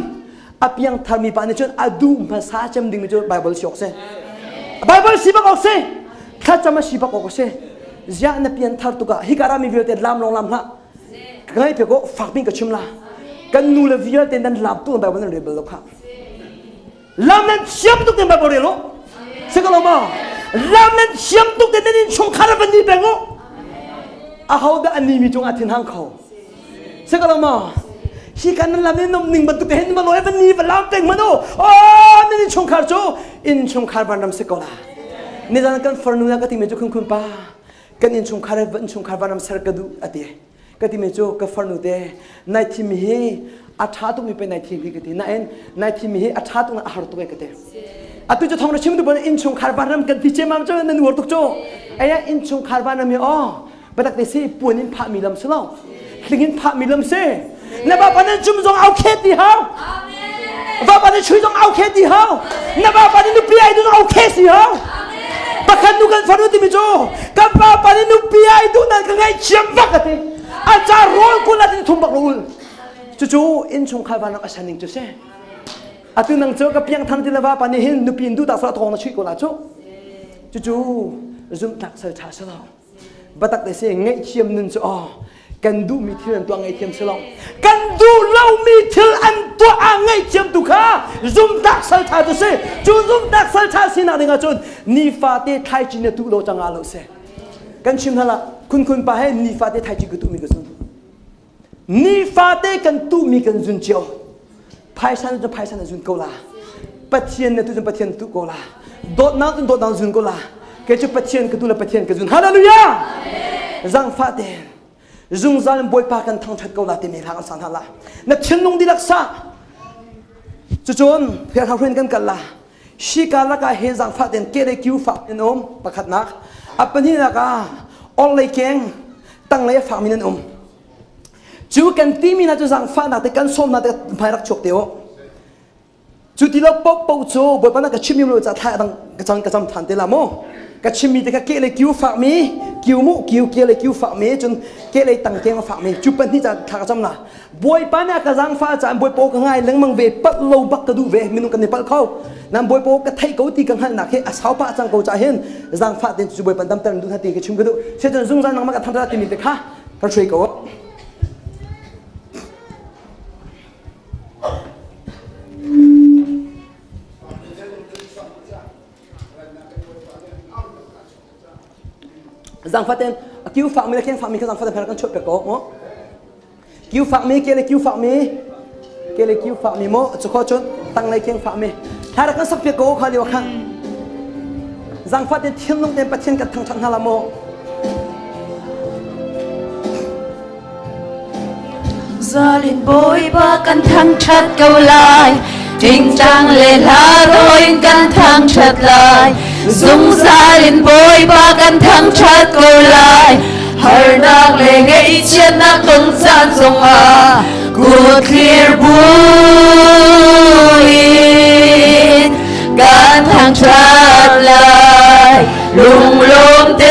[SPEAKER 1] ยังทาร์มีปานี่จนดูภาษาจำดิ่งมีจนไบเบิลชกเซ่Bible sibak okse, kacau macam sibak okse, jangan napian thar tuka, hikara mi viol ten lam long lam la, kengai peko fakmi kacum la, kan nula viol ten dan lam tu Bible nan rebel lokha, lam nan siam tu ten Bible relo, sekolah mau, lam nan siam tu ten dan chong kara bandi bengo, ahau dah ani mi chong atin hang kau, sekolah mau. Si kanan lamnya ning bentuk hen maloy bani balam teng mano oh ni chongkar jo in chongkar bandam sekolah ni jangan kan formula kati mejo kun pa kan in chongkar bandam sarkadu ati kati mejo ka formula de nai thim hi atha tu mi pe nai thim hi kati na en nai thim hi atha tu ahar tu kati atu jo thong chim tu bon in chongkar bandam kan piche mam jo nan wor tuk jo aya in chongkar bandam hi oh badak de si puanin pha milam selo lingin pha milam se na ba panen chum jong au khet di hao ba panen chui jong au khet di hao na ba panen nu pi ai du au khet si hao ba khan nu kan faru ti mi jo ka ba panen nu pi ai du nan ka ngai chiam bak ati a cha rol ku la ti thum bak rul chu in chung khai ba na asaning chu se atu nang cho ka piang tham ti la ba panen hin nu pin du ta sa thong na chui ko la chu zum tak sa tha sa lo ba tak de se ngai chiam nun chuกันดูมีเทียนตัวไงเทียมสลองกันดูเรามีเทียนอันตัวไงเทียมตุข้าซุ่มดักสัลชาตุเสจูซุ่มดักสัลชาสินาดิงาจุนนีฟาเตไทยจีนตุโลจังอาโลเสกันชิมนั่นละคุณไปให้นีฟาเตไทยจีนตุมีกันซุนนีฟาเตกันตุมีกันซุนเจียวไพซันจะไพซันซุนโกลาปัจเจียนเนี่ยตุจนปัจเจียนตุโกลาโดดน้ำจนโดดน้ำซุนโกลาแกจะปัจเจียนกันตุละปัจเจียนกันซุนฮาเลลูยาจังฟาเตซุงซาลบอยปากันทั้งชัดเกาลาติมีทางสันทาละนักเชนนงดีลักษะจุจนเพื่อทำเพื่อนกันกันละชีกาละกาเฮจังฟาเดนเกเรคิวฝากนมประคัดนักอัปนี้ละกาออนไลน์เก่งตั้งเลยฝากมินนมจูกันตีมีน่าจะจังฟานักแต่กันส้มน่าจะพายรักฉกเดียวจูที่เราป๊อจูบอยปานักชิมิมเราจะถ่ายตั้งกระจำทันเดละโมกชิมีแต่ก็เกเลยคิวฝากมีคิวมุคิวเกเลยคิวฝากมีจนเกเลยตั้งเกงมาฝากมีจุดเป็นที่จะทากจำนะบอยป้าเนี่ยกระซังฟ้าจานบอยโปก็ง่ายเลี้ยงมังเวปัดโลบักกระดูเวมินุกันในปัดเข้านั่นบอยโปก็ไทยเกาตีกังหันหนักเฮอาสาวป้าจังเกาจ่าเห็นจังฟ้าเดินจุบอยปันดำเติมดูทันทีก็ชิมกระดูเชื่อจนซุ่มจันนังมากระทำทันทีมีแต่ข้าก็ช่วยเกาจังฟัดเองคิวฝากมีอะไรเกี่ยงฝากมีก็จังฟัดเองพนักงานช่วยเปกโมคิวฝากมีเกลี่ยคิวฝากมีโมจะขอชนตั้งอะไรเกี่ยงฝากมีถ้าเรากันสักเปกโก้เขาเดียวกันจังฟัดเองเทียมลงเต็มประเทศกันทั้งชั้นฮาลาโม
[SPEAKER 2] ซาลินบอยบากันทั้งชัดเกาลายจริงจังเลยลาโรยกันทั้งชัดลายซุงซาลินบอยบากันทั้งชัดเกาลายฮาร์นักเลยไงเชียนนักต้นจานทรงอากูเคลียร์บุยกันทั้งชัดลายลุงลมเต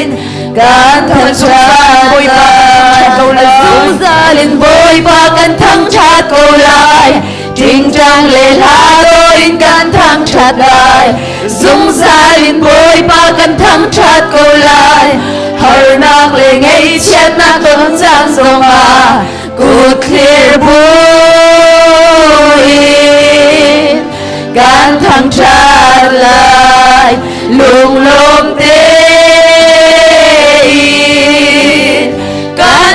[SPEAKER 2] นกันทั้งชัดลายซุงซาลินบอยบากันทั้งชัดเกาลายจริงจังเลยลาโรยกันทั้งชัดลายซุงซาลินบอยบากันทั้งชัดเกาลายฮาร์นักเลยไงเชียนนักต้นจานทรงอากูเคลียร์บุยกันทั้งชัดลายลุงลมเต